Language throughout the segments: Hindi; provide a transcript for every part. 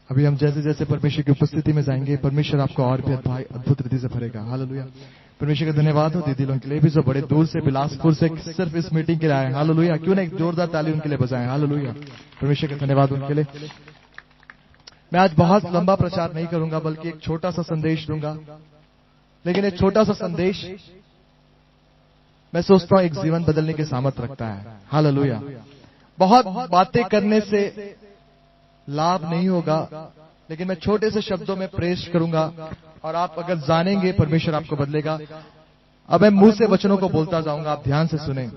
अभी हम जैसे जैसे परमेश्वर की उपस्थिति में जाएंगे, परमेश्वर आपको और भी अद्भुत रीति से भरेगा। हालेलुया। परमेश्वर का धन्यवाद हो दीदी लोगों के लिए भी, जो बड़े दूर से बिलासपुर से सिर्फ इस मीटिंग के लिए आए। हालेलुया। क्यों ना एक जोरदार ताली उनके लिए बजाएं। हालेलुया। परमेश्वर का धन्यवाद उनके लिए। मैं आज बहुत लंबा प्रचार नहीं करूंगा, बल्कि एक छोटा सा संदेश दूंगा। लेकिन एक छोटा सा संदेश मैं सोचता हूं एक जीवन बदलने के सामर्थ रखता है। हालेलुया। बहुत बातें करने से लाभ नहीं होगा, लेकिन मैं छोटे से शब्दों में प्रेस करूंगा और आप अगर जानेंगे परमेश्वर आपको बदलेगा। अब मैं मुंह से वचनों को बोलता जाऊंगा, आप ध्यान से सुने।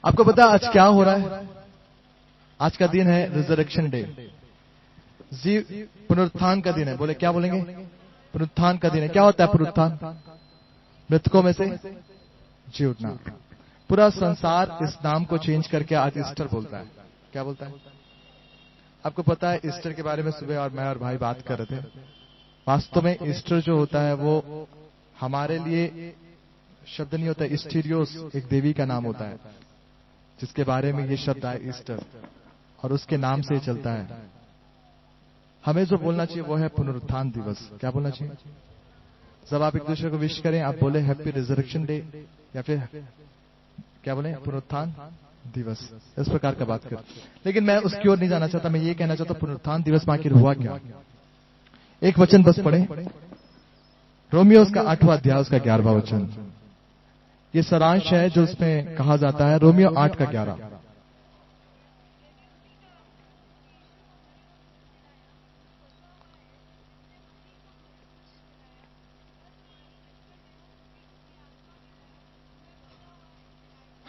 आपको पता आज क्या हो रहा है? आज का दिन है रिजरेक्शन डे, पुनरुत्थान का दिन है। बोले क्या बोलेंगे? पुनरुत्थान का दिन है। क्या होता है पुनरुत्थान? मृतकों में से जी उठना। पूरा संसार इस नाम को चेंज करके आज ईस्टर बोलता है। क्या बोलता है? आपको पता है ईस्टर के बारे में सुबह और मैं और भाई बात कर रहे थे। वास्तव में ईस्टर जो होता है वो हमारे लिए शब्द नहीं होता। ईस्टीरियोस एक देवी का नाम होता है, जिसके बारे में ये शब्द आए ईस्टर, और उसके नाम से ही चलता है। हमें जो बोलना चाहिए वो है पुनरुत्थान दिवस। क्या बोलना चाहिए? जब आप एक दूसरे को विश करें, आप बोले हैप्पी रिजरेक्शन डे, या फिर क्या बोले? पुनरुत्थान दिवस। इस प्रकार का बात कर। लेकिन मैं उसकी ओर नहीं जाना चाहता। मैं ये कहना चाहता हूं पुनरुत्थान दिवस में आखिर हुआ क्या। एक वचन बस पढ़े, रोमियो उसका 8वां अध्याय उसका 11वां वचन। ये सारांश है जो उसमें कहा जाता है। रोमियो 8 का 11।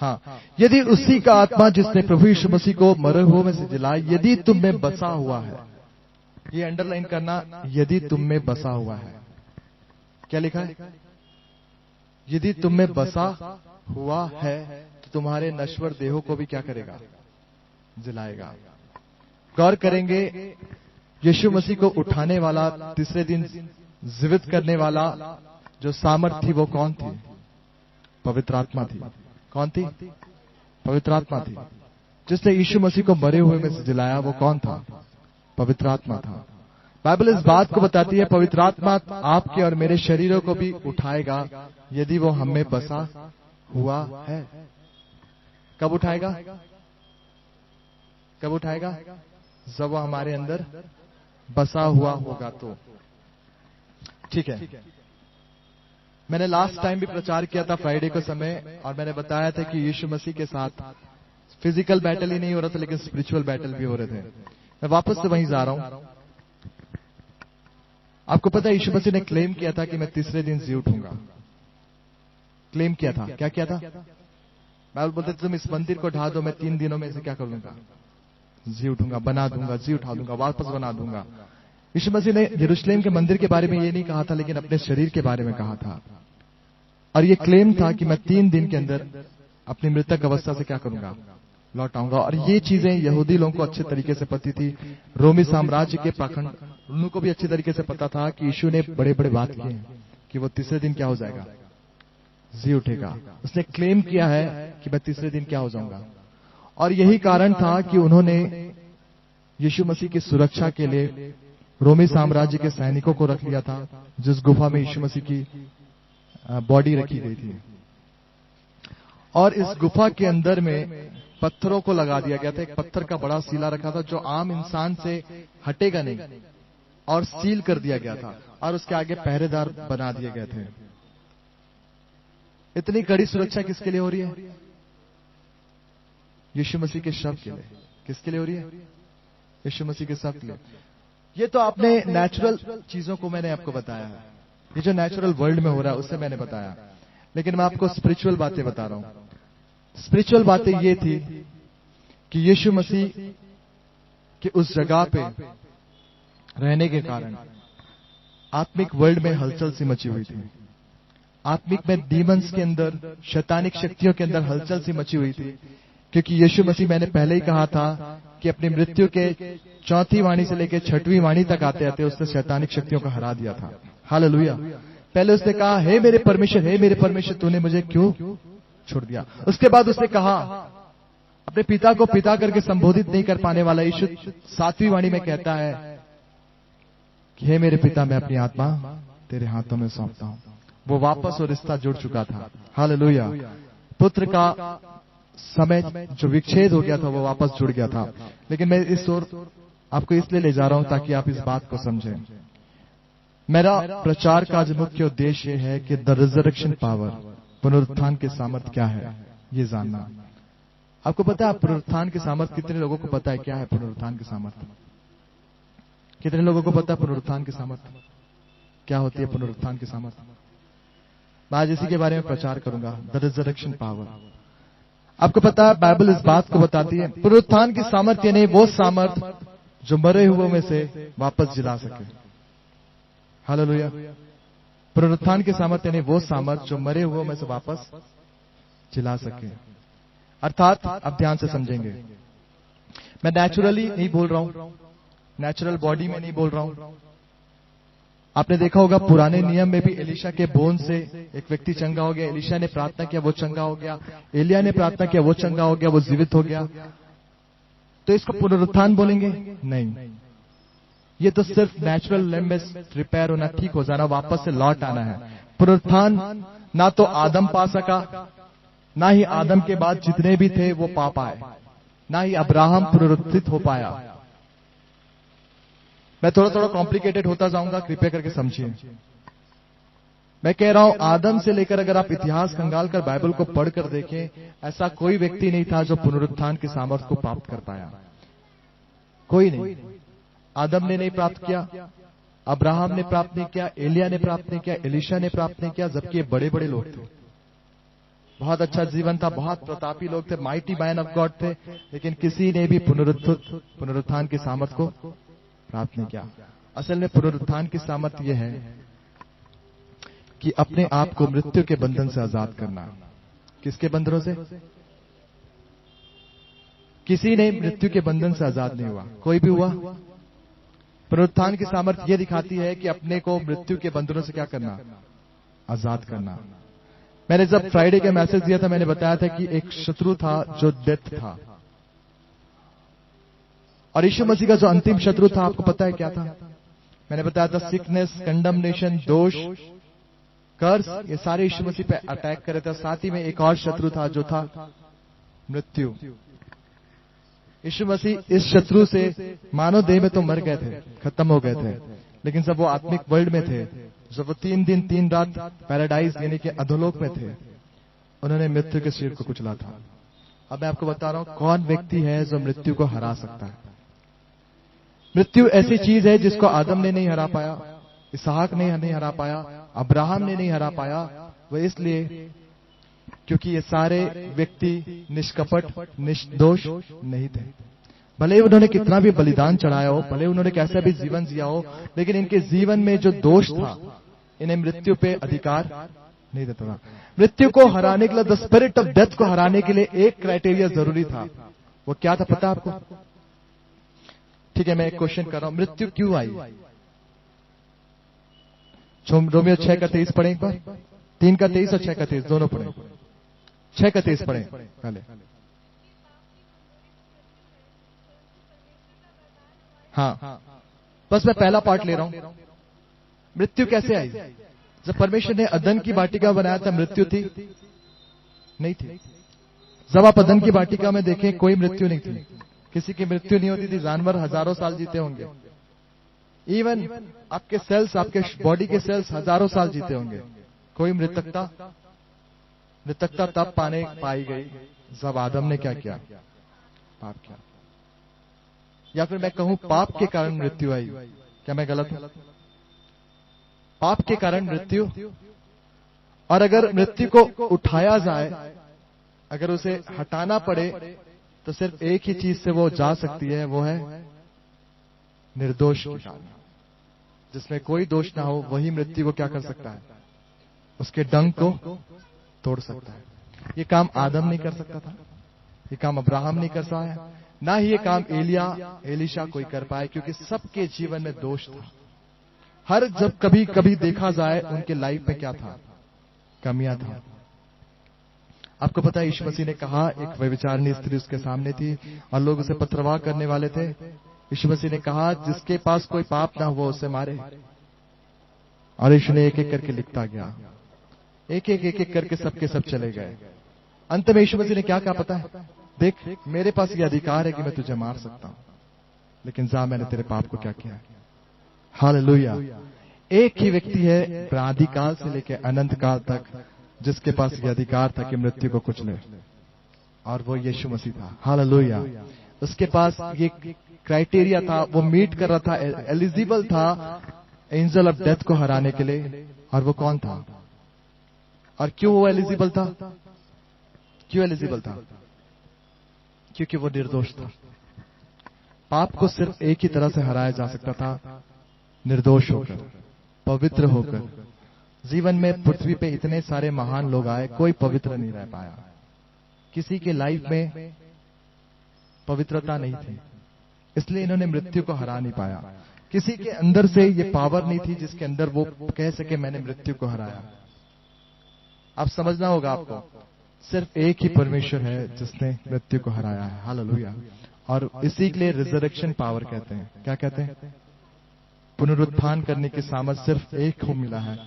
हाँ, यदि उसी का आत्मा जिसने प्रभु यीशु मसीह को मरे हुए में से जिलाया, यदि तुम में बसा हुआ है। ये अंडरलाइन करना, यदि तुम में बसा हुआ है। क्या लिखा है? यदि तुम में बसा हुआ है तो तुम्हारे नश्वर देहों को भी क्या करेगा? जिलाएगा। गौर करेंगे, यीशु मसीह को उठाने वाला, तीसरे दिन जीवित करने वाला जो सामर्थ थी वो कौन थी? पवित्र आत्मा थी। कौन थी? पवित्र आत्मा थी। जिसने यीशु मसीह को मरे हुए में से जिलाया वो कौन था? पवित्र आत्मा था। बाइबल इस बात को बताती है, पवित्र आत्मा आपके और मेरे शरीरों को भी उठाएगा यदि वो हम में बसा हुआ है। कब उठाएगा? कब उठाएगा? जब वो हमारे अंदर बसा हुआ होगा तो। ठीक है। मैंने लास्ट टाइम भी प्रचार किया था फ्राइडे को समय, और मैंने बताया था कि यीशु मसीह के साथ फिजिकल बैटल ही नहीं हो रहा था, लेकिन स्पिरिचुअल बैटल भी हो रहे थे। मैं वापस से वहीं जा रहा हूं। आपको पता है यीशु मसीह ने क्लेम किया था कि मैं तीसरे दिन जी उठूंगा। क्लेम किया था। क्या किया था? बाइबल बोलते तुम इस मंदिर को ढा दो, मैं 3 दिनों में से क्या कर लूंगा? जी उठूंगा, बना दूंगा, जी उठा दूंगा, वापस बना दूंगा। यीशु मसीह ने यरूशलेम के मंदिर के बारे में ये नहीं कहा था, लेकिन अपने शरीर के बारे में कहा था। और ये क्लेम था कि मैं 3 दिन के अंदर अपनी मृतक अवस्था से क्या करूंगा? लौट आऊंगा। और ये चीजें यहूदी लोगों को अच्छे तरीके से पता थी। रोमी साम्राज्य के पाखंड उनको भी अच्छे तरीके से पता था कि यीशु ने बड़े बड़े बात किए हैं कि वो तीसरे दिन क्या हो जाएगा? जी उठेगा। उसने क्लेम किया है कि मैं तीसरे दिन क्या हो जाऊंगा। और यही कारण था कि उन्होंने यीशु मसीह की सुरक्षा के लिए रोमी साम्राज्य के सैनिकों को रख लिया था, जिस गुफा में यीशु मसीह की बॉडी रखी गई थी। और इस गुफा के अंदर में पत्थरों को लगा दिया गया था। एक पत्थर का बड़ा सीला रखा था जो आम इंसान से हटेगा नहीं, और सील कर दिया गया था, और उसके आगे पहरेदार बना दिए गए थे। इतनी कड़ी सुरक्षा किसके लिए हो रही है? यीशु मसीह के शव के लिए। किसके लिए हो रही है? यीशु मसीह के शव के लिए। ये तो आपने नेचुरल चीजों को मैंने आपको बताया है, ये जो नेचुरल वर्ल्ड में हो रहा है उससे मैंने बताया। लेकिन मैं आपको स्पिरिचुअल बातें बता रहा हूं। स्पिरिचुअल बातें ये थी कि यीशु मसीह के उस जगह पे रहने के कारण आत्मिक वर्ल्ड में हलचल सी मची हुई थी। आत्मिक में डीमंस के अंदर, शैतानिक शक्तियों के अंदर हलचल सी मची हुई थी। क्योंकि यीशु मसीह, मैंने पहले ही कहा था कि अपनी मृत्यु के 4वीं वाणी से लेकर 6वीं वाणी तक आते आते उसने शैतानिक शक्तियों को हरा दिया था। हालेलुया। पहले उसने कहा, हे मेरे परमेश्वर, हे मेरे परमेश्वर, तूने मुझे क्यों छोड़ दिया। उसके बाद उसने कहा, अपने पिता को पिता करके संबोधित नहीं कर पाने वाला यीशु 7वीं वाणी में कहता है कि हे मेरे पिता, मैं अपनी आत्मा तेरे हाथों में सौंपता हूं। वो वापस वो रिश्ता जुड़ चुका था। हालेलुया। पुत्र का समय जो विच्छेद हो गया था वो वापस जुड़ गया था। लेकिन मैं इस ओर आपको इसलिए ले जा रहा हूं ताकि आप इस बात को समझें। मेरा प्रचार का जो मुख्य उद्देश्य है कि द रिजरेक्शन पावर, पुनरुत्थान के सामर्थ्य क्या है, ये जानना। आपको पता है पुनरुत्थान के सामर्थ्य? कितने लोगों को पता है क्या है पुनरुत्थान के सामर्थ्य? कितने लोगों को पता है पुनरुत्थान के सामर्थ्य क्या होती है? पुनरुत्थान के सामर्थ्य मैं आज इसी के बारे में प्रचार करूंगा, द रिजरेक्शन पावर। आपको पता है बाइबल इस बात को बताती है, पुनरुत्थान की सामर्थ्य नहीं, वो सामर्थ्य जो मरे हुओं में से वापस जिला सके। हालेलुया। पुनरुत्थान की सामर्थ्य नहीं, वो सामर्थ्य जो मरे हुओं में से वापस जिला सके। अर्थात अब ध्यान से समझेंगे, मैं नेचुरली नहीं बोल रहा हूं, नेचुरल बॉडी में नहीं बोल रहा हूं। आपने देखा होगा पुराने नियम में भी एलीशा के बोन से एक व्यक्ति चंगा हो गया। एलीशा ने प्रार्थना किया, वो चंगा हो गया। एलिया ने प्रार्थना किया, वो चंगा हो गया, वो जीवित हो गया। तो इसको पुनरुत्थान बोलेंगे? नहीं, ये तो सिर्फ नेचुरल लिम्ब्स रिपेयर होना, ठीक हो जाना, वापस से लौट आना है। पुनरुत्थान ना तो आदम पा सका, ना ही आदम के बाद जितने भी थे वो पा पाए, ना ही अब्राहम पुनरुत्थित हो पाया। मैं थोड़ा थोड़ा कॉम्प्लिकेटेड होता जाऊंगा, कृपया करके समझिए। मैं कह रहा हूं आदम से लेकर अगर आप इतिहास खंगाल कर बाइबल को पढ़कर देखें, ऐसा कोई व्यक्ति नहीं था जो पुनरुत्थान के सामर्थ्य को प्राप्त कर पाया। कोई नहीं। आदम ने नहीं प्राप्त किया, अब्राहम ने प्राप्त नहीं किया, एलिया ने प्राप्त नहीं किया, एलीशा ने प्राप्त नहीं किया, जबकि ये बड़े बड़े लोग थे। बहुत अच्छा जीवन था, बहुत प्रतापी लोग थे, माइटी मैन ऑफ गॉड थे, लेकिन किसी ने भी पुनरुत्थान के सामर्थ्य को प्राप्त नहीं किया। असल में पुनरुत्थान की सामर्थ्य यह है कि अपने आप को मृत्यु के बंधन से आजाद करना। किसके बंधनों से? किसी ने मृत्यु के बंधन से आजाद नहीं हुआ, कोई भी हुआ? पुनरुत्थान की सामर्थ्य यह दिखाती है कि अपने को मृत्यु के बंधनों से क्या करना? आजाद करना। मैंने जब फ्राइडे का मैसेज दिया था, मैंने बताया था कि एक शत्रु था जो डेथ था, और यीशु मसीह का जो अंतिम शत्रु था, आपको पता है क्या था? मैंने बताया था सिकनेस, कंडमनेशन, दोष, कर्स, ये सारे यीशु मसीह पे अटैक कर रहे थे। साथ ही में एक और शत्रु था जो था मृत्यु। यीशु मसीह इस शत्रु से मानव देह में तो मर गए थे, खत्म हो गए थे, लेकिन जब वो आत्मिक वर्ल्ड में थे, जब वो 3 दिन 3 रात पैराडाइज यानी कि अधोलोक में थे, उन्होंने मृत्यु के शरीर को कुचला था। अब मैं आपको बता रहा हूं कौन व्यक्ति है जो मृत्यु को हरा सकता है। मृत्यु ऐसी चीज है जिसको आदम ने नहीं हरा पाया, इसहाक ने नहीं हरा पाया, अब्राहम ने नहीं हरा पाया। वो इसलिए क्योंकि ये सारे व्यक्ति निष्कपट, निर्दोष नहीं थे। भले ही उन्होंने कितना भी बलिदान चढ़ाया हो, भले उन्होंने कैसा भी जीवन जिया हो, लेकिन इनके जीवन में जो दोष था, इन्हें मृत्यु पे अधिकार नहीं देता था। मृत्यु को हराने के लिए, द स्पिरिट ऑफ डेथ को हराने के लिए एक क्राइटेरिया जरूरी था। वो क्या था पता आपको? ठीक है, मैं एक क्वेश्चन कर रहा हूं, मृत्यु क्यों आई? रोमियो 6 का 23 पढ़े एक बार। 3 का 23 और 6 का 23 दोनों पढ़े। 6 का 23 पढ़े पहले। हाँ, बस मैं पहला पार्ट ले रहा हूं। मृत्यु कैसे आई? जब परमेश्वर ने अदन की वाटिका बनाया था, मृत्यु थी? नहीं थी। जब आप अदन की वाटिका में देखें, कोई मृत्यु नहीं थी, किसी की मृत्यु नहीं होती थी। जानवर हजारों साल जीते होंगे, इवन आपके सेल्स, आपके बॉडी के सेल्स हजारों साल जीते होंगे। कोई मृतकता तब पाई गई जब आदम ने क्या किया? पाप किया। या फिर मैं कहूं पाप के कारण मृत्यु आई। क्या मैं गलत हूं? पाप के कारण मृत्यु। और अगर मृत्यु को उठाया जाए, अगर उसे हटाना पड़े, तो सिर्फ एक ही चीज से वो जा सकती है, वो है निर्दोष की जान। जिसमें कोई दोष ना हो, वही मृत्यु को क्या कर सकता है? उसके डंक को तोड़ सकता है। ये काम आदम नहीं कर सकता था, ये काम अब्राहम नहीं कर पाया, ना ही ये काम एलीशा कोई कर पाए, क्योंकि सबके जीवन में दोष था। हर जब कभी कभी देखा जाए, उनके लाइफ में क्या था? कमियां था। आपको पता है यीशु मसीह ने कहा, एक व्यभिचारिणी स्त्री उसके सामने थी और लोग उसे पत्रवाह करने वाले थे। यीशु मसीह ने कहा जिसके पास कोई पाप ना हो उसे मारे। और यीशु ने एक एक करके लिखता गया, एक एक करके सबके सब चले गए। अंत में यीशु मसीह ने क्या कहा पता है? देख, मेरे पास ये अधिकार है कि मैं तुझे मार सकता हूं, लेकिन जा, मैंने तेरे पाप को क्या किया है। हालेलुया। एक ही व्यक्ति है प्रादिकाल से लेकर अनंत काल तक जिसके पास ये अधिकार था कि मृत्यु को कुचले, और वो यीशु मसीह था। हालेलुया। उसके पास ये क्राइटेरिया था, वो मीट कर रहा था, एलिजिबल था एंजल ऑफ डेथ को हराने के लिए। और वो कौन था और क्यों वो एलिजिबल था? क्यों एलिजिबल था? क्योंकि वो निर्दोष था। पाप को सिर्फ एक ही तरह से हराया जा सकता था, निर्दोष होकर, पवित्र होकर। जीवन में पृथ्वी पे इतने सारे महान लोग आए, कोई पवित्र नहीं रह पाया। किसी के लाइफ में पवित्रता नहीं थी, इसलिए इन्होंने मृत्यु को हरा नहीं पाया। किसी के अंदर से ये पावर नहीं थी जिसके अंदर वो कह सके मैंने मृत्यु को हराया। आप समझना होगा आपको, सिर्फ एक ही परमेश्वर है जिसने मृत्यु को हराया है। हालेलुया। और इसी के लिए रिजरेक्शन पावर कहते हैं। क्या कहते हैं? पुनरुत्थान करने की सामर्थ सिर्फ एक को मिला है,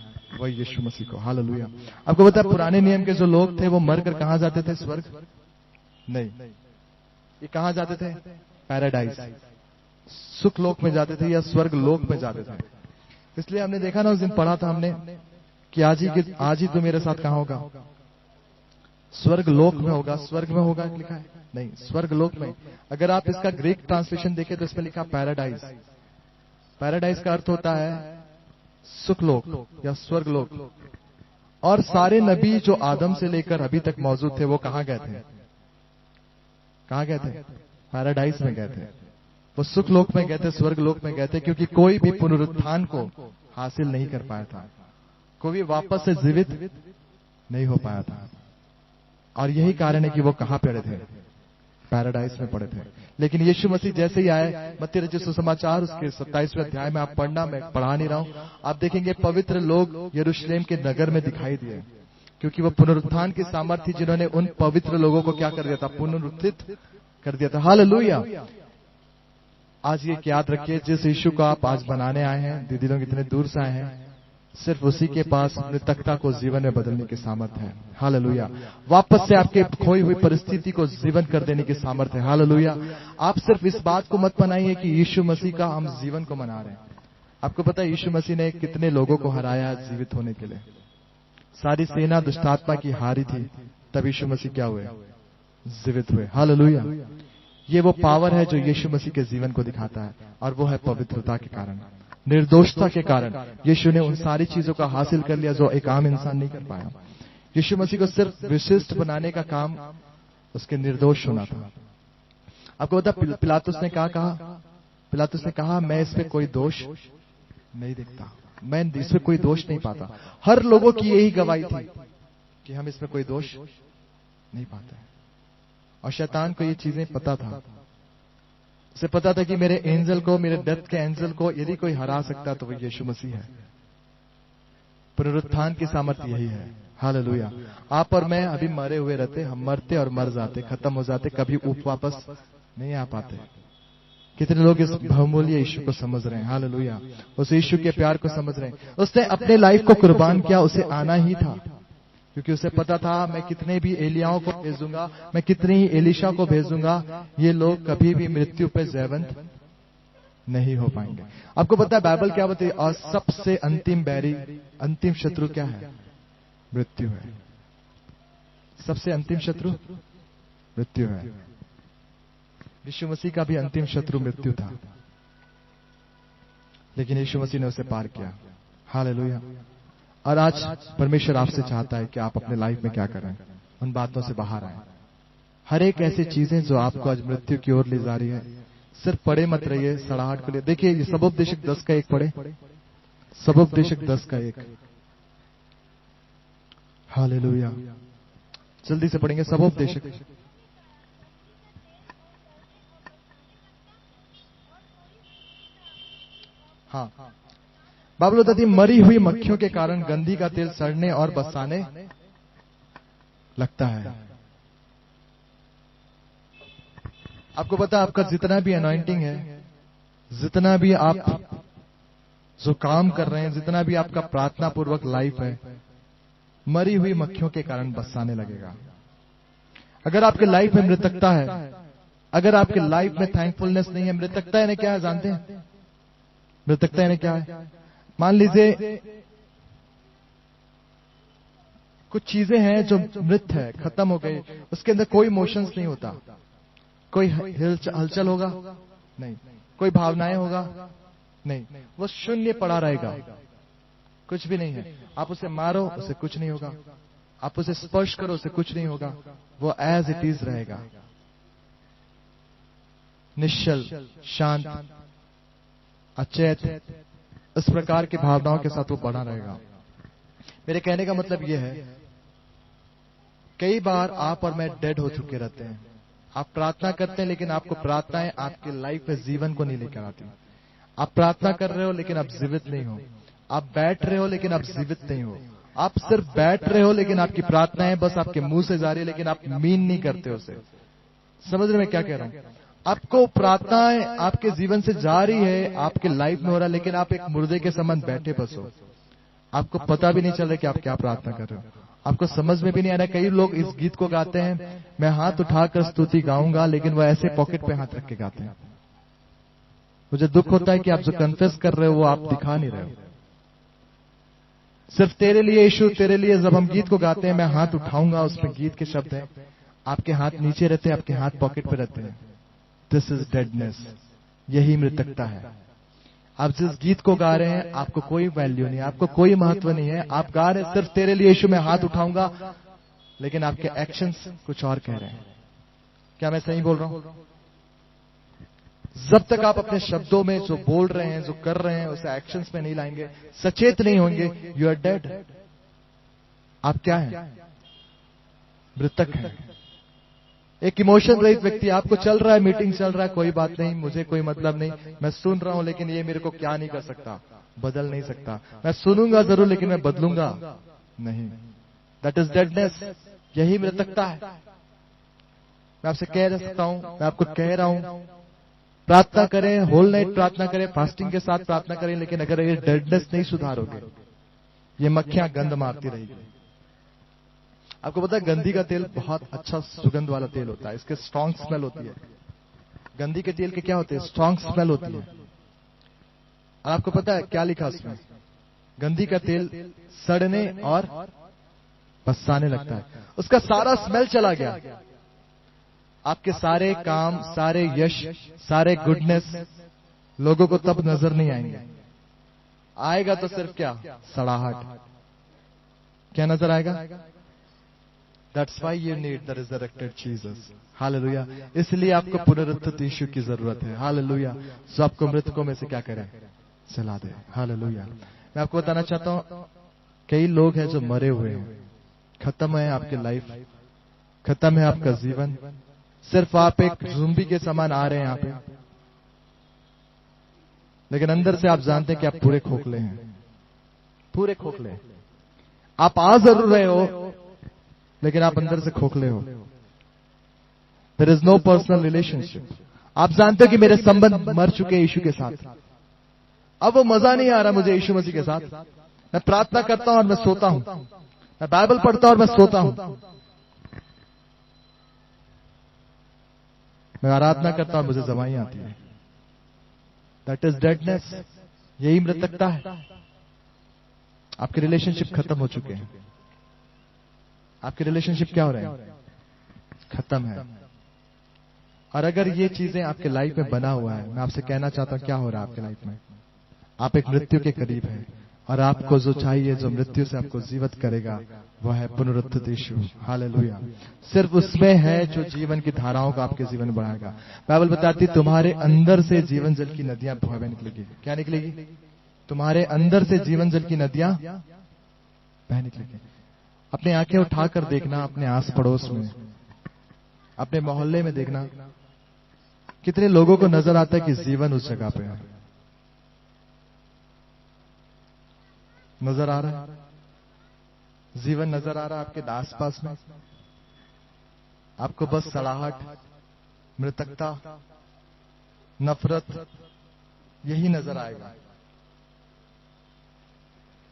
वही यीशु मसीह को। हालेलुया। आपको पता है पुराने नियम के जो लोग थे वो मरकर कहां जाते थे? स्वर्ग नहीं, ये कहां जाते थे? पैराडाइज, सुख लोक में जाते थे या स्वर्ग लोक में जाते थे। इसलिए हमने देखा ना, उस दिन पढ़ा था हमने कि आज ही तो मेरे साथ कहां होगा? स्वर्ग लोक में होगा। स्वर्ग में होगा लिखा है? नहीं, स्वर्ग लोक में। अगर आप इसका ग्रीक ट्रांसलेशन देखें तो इसमें लिखा पैराडाइज। पैराडाइज का अर्थ होता है सुख लोक या स्वर्ग लोक। और सारे नबी जो आदम से लेकर अभी तक मौजूद थे वो कहां गए थे? कहां गए थे? पैराडाइज में गए थे। वो सुख लोक में गए थे, स्वर्ग लोक में गए थे, क्योंकि कोई भी पुनरुत्थान को हासिल नहीं कर पाया था, कोई भी वापस से जीवित नहीं हो पाया था। और यही कारण है कि वो कहां पड़े थे? पैराडाइज में पड़े थे। लेकिन यीशु मसीह जैसे ही आए, मत्ती रचित सुसमाचार उसके 27वें अध्याय में आप पढ़ना, मैं पढ़ा नहीं रहा हूं, आप देखेंगे पवित्र लोग यरूशलेम के नगर में दिखाई दिए, क्योंकि वो पुनरुत्थान की सामर्थ्य जिन्होंने उन पवित्र लोगों को क्या कर दिया था? पुनरुत्थित कर दिया था। हालेलुया। आज ये याद रखिए, जिस यीशु को आप आज बनाने आए हैं, दीदी लोग इतने दूर से आए हैं, सिर्फ उसी के पास मृतकता को जीवन में बदलने की सामर्थ्य है। हालेलुया। वापस से आपके खोई हुई परिस्थिति को जीवन कर देने की सामर्थ्य है। हालेलुया। आप सिर्फ इस बात को मत मनाइए कि यीशु मसीह का हम जीवन को मना रहे हैं। आपको पता है यीशु मसीह ने कितने लोगों को हराया जीवित होने के लिए? सारी सेना दुष्टात्मा की हारी थी, तब यीशु मसीह क्या हुए? जीवित हुए। हालेलुया। ये वो पावर है जो यीशु मसीह के जीवन को दिखाता है, और वो है पवित्रता के कारण, निर्दोषता के कारण। यीशु ने उन सारी चीजों का हासिल कर लिया जो एक आम इंसान नहीं कर पाया। यीशु मसीह को सिर्फ विशिष्ट बनाने का काम उसके निर्दोष होना था। आपको पता पिलातुस ने क्या कहा? पिलातुस ने कहा मैं इस पे कोई दोष नहीं देखता, मैं इसमें कोई दोष नहीं पाता। हर लोगों की यही गवाही थी कि हम इसमें कोई दोष नहीं पाते। और शैतान को ये चीजें पता था, उसे पता था कि मेरे एंजल को, मेरे डेथ के एंजल को यदि कोई हरा सकता तो वो यीशु मसीह है। पुनरुत्थान की सामर्थ्य यही है। हालेलुया। आप और मैं अभी मरे हुए रहते, हम मरते और मर जाते, खत्म हो जाते, कभी वापस नहीं आ पाते। कितने लोग इस बहुमूल्य यीशु को समझ रहे हैं? हालेलुया। उस यीशु के प्यार को समझ रहे हैं। उसने अपने लाइफ को कुर्बान किया, उसे आना ही था, क्योंकि उसे पता था मैं कितने भी एलियाओं को भेजूंगा, मैं कितने ही एलिशा को भेजूंगा, ये लोग कभी भी मृत्यु पे जयवंत नहीं हो पाएंगे। आपको पता है बाइबल क्या बताती है? और सबसे अंतिम बैरी, अंतिम शत्रु क्या है? मृत्यु है। सबसे अंतिम शत्रु मृत्यु है। यीशु मसीह का भी अंतिम शत्रु मृत्यु था, लेकिन यीशु मसीह ने उसे पार किया। हालेलुया। और आज परमेश्वर आपसे चाहता है कि आप अपने लाइफ में क्या करें? उन बातों से बाहर आए। हर एक ऐसी चीजें जो आपको आज मृत्यु की ओर ले जा रही है, सिर्फ पढ़े मत रहिए सड़ाहट के लिए। देखिए ये सबोपदेशक 10 का 1 पढ़े, सबोपदेशक 10 का 1। हालेलुया। जल्दी से पढ़ेंगे सबोपदेशक। हाँ, बाइबल बताती है मरी हुई मक्खियों के कारण गंधी का तेल सड़ने और बसाने लगता है। आपको पता है, आपका जितना भी अनॉइंटिंग है, जितना भी आप जो काम कर रहे हैं, जितना भी आपका प्रार्थना पूर्वक लाइफ है, मरी हुई मक्खियों के कारण बरसाने लगेगा। अगर आपके लाइफ में मृतकता है, अगर आपके लाइफ में थैंकफुलनेस नहीं है, मृतकता यानी क्या है जानते हैं? मृतकता यानी क्या है? मान लीजिए कुछ चीजें हैं जो मृत है, खत्म हो गई, उसके अंदर कोई इमोशंस नहीं होता, कोई हलचल होगा नहीं, कोई भावनाएं होगा नहीं, वो शून्य पड़ा रहेगा, कुछ भी नहीं है। आप उसे मारो, उसे कुछ नहीं होगा, आप उसे स्पर्श करो, उसे कुछ नहीं होगा, वो एज इट इज रहेगा, निश्चल, शांत, अचेत, इस प्रकार की भावनाओं के साथ वो बना रहेगा। मेरे कहने का मतलब यह है, कई बार आप और मैं डेड हो चुके रहते हैं। आप प्रार्थना करते हैं, लेकिन आपको प्रार्थनाएं आपके लाइफ में जीवन को नहीं लेकर आती। आप प्रार्थना कर रहे हो, लेकिन आप जीवित नहीं हो। आप बैठ रहे हो, लेकिन आप जीवित नहीं हो। आप सिर्फ बैठ रहे हो, लेकिन आपकी प्रार्थनाएं बस आपके मुंह से जा रही है, लेकिन आप मीन नहीं करते उसे। समझ रहे मैं क्या कह रहा हूं? आपको प्रार्थनाएं आपके जीवन से जा रही है, आपके लाइफ में हो रहा है, लेकिन आप एक मुर्दे के समान बैठे बस हो। आपको पता भी नहीं चल रहा कि आप क्या प्रार्थना कर रहे हो, आपको समझ में भी नहीं आ रहा। कई लोग इस गीत को गाते हैं, मैं हाथ उठाकर स्तुति गाऊंगा, लेकिन वह ऐसे पॉकेट पे हाथ रख के गाते हैं। मुझे दुख होता है कि आप जो कन्फेस कर रहे हो वो आप दिखा नहीं रहे हो। सिर्फ तेरे लिए यीशु, तेरे लिए जब हम गीत को गाते हैं, मैं हाथ उठाऊंगा, उसमें गीत के शब्द हैं, आपके हाथ नीचे रहते हैं, आपके हाथ पॉकेट पे रहते हैं। दिस इज डेडनेस, यही मृतकता है। आप जिस गीत को गा रहे हैं, आपको कोई वैल्यू नहीं है, आपको कोई महत्व नहीं है। आप गा रहे हैं सिर्फ तेरे लिए यीशु, मैं हाथ उठाऊंगा, लेकिन आपके एक्शंस कुछ और कह रहे हैं। क्या मैं सही बोल रहा हूं? जब तक आप अपने शब्दों में जो बोल रहे हैं, जो कर रहे हैं, उसे एक्शंस में नहीं लाएंगे, सचेत नहीं होंगे, यू आर डेड। आप क्या हैं? मृतक हैं। एक इमोशन रहित व्यक्ति, आपको चल रहा है, मीटिंग चल रहा है, कोई बात नहीं, मुझे कोई मतलब नहीं, मैं सुन रहा हूं, लेकिन ये मेरे को क्या नहीं कर सकता, बदल नहीं सकता। मैं सुनूंगा जरूर, लेकिन मैं बदलूंगा नहीं। दैट इज डेडनेस, यही मृतकता है। मैं आपसे कह सकता हूं, मैं आपको कह रहा हूं, प्रार्थना करें, होल नाइट प्रार्थना करें, फास्टिंग के साथ प्रार्थना करें, लेकिन अगर ये डेडनेस नहीं सुधारोगे, ये मक्खियां गंध मारती रहेगी। आपको पता है, गंधी का तेल बहुत अच्छा सुगंध वाला तेल होता है, इसके स्ट्रॉन्ग स्मेल होती है। गंधी के तेल के क्या होते हैं? स्ट्रॉन्ग स्मेल होती है। और आपको पता है क्या लिखा उसमें? गंधी का तेल सड़ने और बसाने लगता है। उसका सारा स्मेल चला गया, आपके सारे काम, सारे यश, सारे गुडनेस लोगों को तब नजर नहीं आएंगे। आएगा तो सिर्फ क्या? सड़ाहट। क्या नजर आएगा? That's why you need the resurrected Jesus. Hallelujah. इसलिए आपको पुनरुत्थित यीशु की जरूरत है। हालेलुया। जो आपको मृतकों में से क्या करे? चला दे। हालेलुया। मैं आपको बताना चाहता हूं, कई लोग हैं जो मरे हुए हैं, खत्म है आपकी लाइफ, खत्म है आपका जीवन, सिर्फ आप एक ज़ुम्बी के समान आ रहे हैं यहाँ पे, लेकिन अंदर से आप जानते हैं कि आप पूरे खोखले हैं, पूरे खोखले। आप आ जरूर रहे हो, लेकिन आप अंदर से खोखले हो। There is no personal relationship. आप जानते हो कि मेरे संबंध मर चुके यीशु के साथ, अब वो मजा नहीं आ रहा मुझे यीशु मसीह के साथ। मैं प्रार्थना करता हूं और मैं सोता हूं, मैं बाइबल पढ़ता हूं और मैं सोता हूं, मैं आराधना करता हूं, मुझे जमाई आती है। दैट इज डेडनेस, यही मृतकता है। आपके रिलेशनशिप खत्म हो चुके हैं। आपके रिलेशनशिप क्या हो रहे हैं? खत्म है। और अगर ये चीजें आपके लाइफ में बना हुआ है, मैं आपसे कहना चाहता हूं क्या हो रहा है आपके लाइफ में? आप एक मृत्यु के करीब हैं, और आपको जो चाहिए, जो मृत्यु से आपको जीवित करेगा, वह है पुनरुत्थित यीशु। हालेलुया। सिर्फ उसमें है जो जीवन की धाराओं को आपके जीवन में बढ़ाएगा। बाइबल बताती तुम्हारे अंदर से जीवन जल की नदियां बहने निकलेगी। क्या निकलेगी? तुम्हारे अंदर से जीवन जल की नदियां बह निकलेगी। अपनी आंखें उठाकर देखना, अपने आस पड़ोस में, अपने मोहल्ले में देखना, कितने लोगों को नजर आता है कि जीवन उस जगह पे है। नजर आ रहा है? जीवन नजर आ रहा है आपके आस पास में? आपको बस सड़ाहट, मृतकता, नफरत यही नजर आएगा।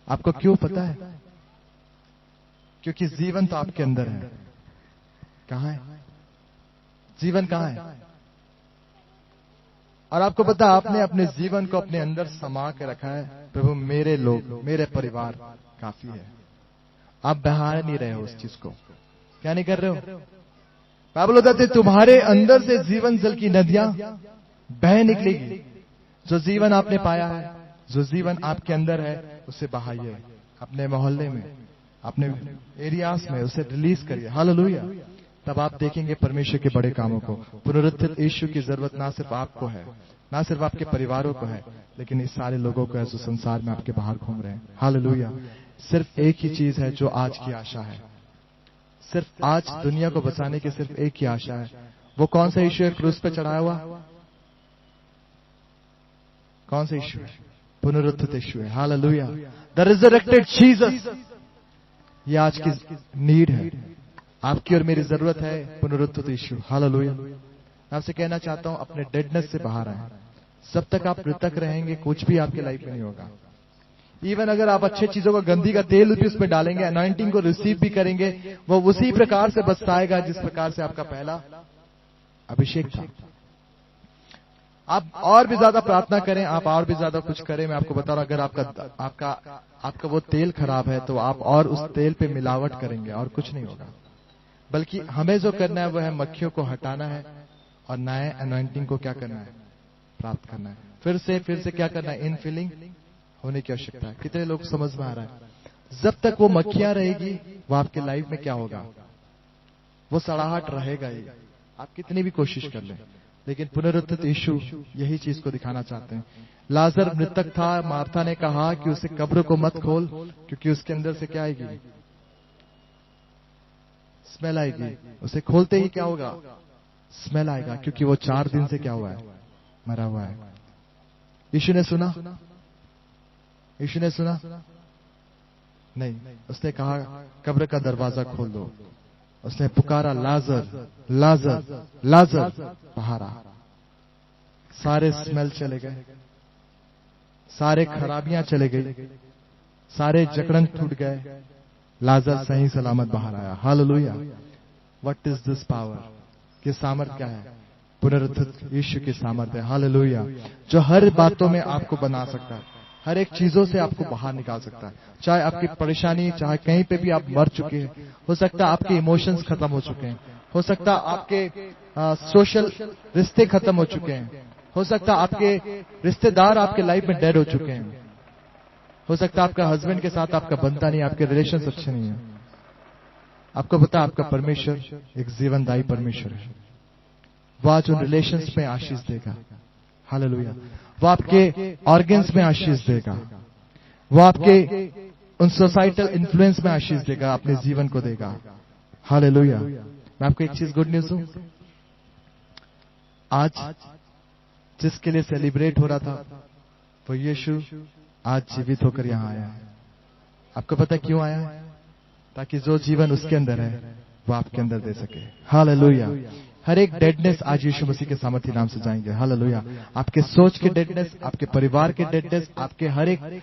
आपको क्यों पता है? क्योंकि जीवन तो आपके अंदर है। कहां है जीवन? कहां है? और आपको पता है, आपने अपने जीवन को अपने अंदर समा के रखा है। प्रभु मेरे लोग, मेरे परिवार काफी है। आप बहा नहीं रहे हो उस चीज को। क्या नहीं कर रहे हो? बाइबल बताते तुम्हारे अंदर से जीवन जल की नदियां बह निकलेगी। जो जीवन आपने पाया है, जो जीवन आपके अंदर है, उसे बहाइए अपने मोहल्ले में, अपने एरियाज में, उसे रिलीज करिए। हालेलुया। तब आप देखेंगे परमेश्वर के बड़े कामों को। पुनरुत्थित यीशु की जरूरत ना सिर्फ आपको है, ना सिर्फ आपके परिवारों को है, लेकिन इस सारे लोगों को है जो संसार में आपके बाहर घूम रहे हैं। हालेलुया। सिर्फ एक ही चीज है जो आज की आशा है। सिर्फ आज दुनिया को बचाने की सिर्फ एक ही आशा है। वो कौन सा यीशु है क्रूस पे चढ़ाया हुआ? कौन सा यीशु है? पुनरुत्थित यीशु है। हालेलुया। The resurrected Jesus. ये आज की नीड है। आपकी और मेरी जरूरत है पुनरुत्थित यीशु। हालेलुया। मैं आपसे कहना चाहता हूं, अपने डेडनेस से बाहर आए। जब तक आप मृतक रहेंगे, कुछ भी आपके लाइफ में नहीं होगा। इवन अगर आप अच्छे चीजों को, गंदी का तेल भी उसमें डालेंगे, अनॉइंटिंग को रिसीव भी करेंगे, वो उसी प्रकार से बचताएगा जिस प्रकार से आपका पहला अभिषेक था। आप और भी ज्यादा प्रार्थना करें, आप और भी ज्यादा कुछ करें, मैं आपको बता रहा हूं, अगर आपका वो तेल खराब है तो आप और उस तेल पे मिलावट करेंगे और कुछ नहीं होगा। बल्कि हमें जो करना है वो है मक्खियों को हटाना है और नए अनॉइंटिंग को क्या करना है? प्राप्त करना है। फिर से क्या करना है? इन फीलिंग होने की आवश्यकता है। कितने लोग समझ में आ रहा है? जब तक वो मक्खियां रहेगी, वो आपके लाइफ में क्या होगा? वो सड़ाहट रहेगा ही, आप कितनी भी कोशिश कर लें। लेकिन पुनरुत्थित यीशु यही चीज को दिखाना चाहते हैं। लाजर मृतक था, मार्था ने कहा कि उसे कब्र को मत खोल, क्योंकि उसके अंदर से क्या आएगी? स्मेल आएगी। उसे खोलते ही क्या होगा? स्मेल आएगा, क्योंकि वो 4 दिन से क्या हुआ है? मरा हुआ है। यीशु ने सुना? यीशु ने सुना? नहीं। उसने कहा कब्र का दरवाजा खोल दो। उसने पुकारा लाजर लाजर लाजर, बाहर आ। सारे स्मेल चले गए, सारे खराबियां चले गई, सारे जकड़न टूट गए। लाजर सही सलामत बाहर आया। Hallelujah. What is this power? ये सामर्थ क्या है? पुनरुत्थित यीशु की सामर्थ है। हालेलुया। जो हर बातों में आपको बना सकता है, हर एक चीजों से आपको बाहर निकाल सकता है। चाहे आपकी परेशानी, चाहे कहीं पे भी आप मर चुके हैं, हो सकता है आपके इमोशंस खत्म हो चुके हैं, हो सकता है आपके सोशल रिश्ते खत्म हो चुके हैं, हो सकता है आपके रिश्तेदार आपके लाइफ में डेड हो चुके हैं, हो सकता है आपका हस्बैंड के साथ आपका बनता नहीं, आपके रिलेशंस अच्छे नहीं है। आपको पता है आपका परमेश्वर एक जीवनदायी परमेश्वर है। वो आज उन रिलेशंस में आशीष देगा। हालेलुया। वो आपके ऑर्गन्स में आशीष देगा। वो आपके उन सोसाइटल इन्फ्लुएंस में आशीष देगा, अपने जीवन को देगा। हालेलुया। मैं आपको एक चीज गुड न्यूज दूं। आज जिसके लिए सेलिब्रेट हो रहा था, वो यीशु आज जीवित होकर यहां आया है। आपको पता क्यों आया है? ताकि जो जीवन उसके अंदर है वो आपके अंदर दे सके। हालेलुया। हर एक डेडनेस आज यीशु मसीह के सामर्थ्य नाम से जाएंगे। हालेलुया। आपके सोच के डेडनेस, आपके परिवार के डेडनेस, आपके हर एक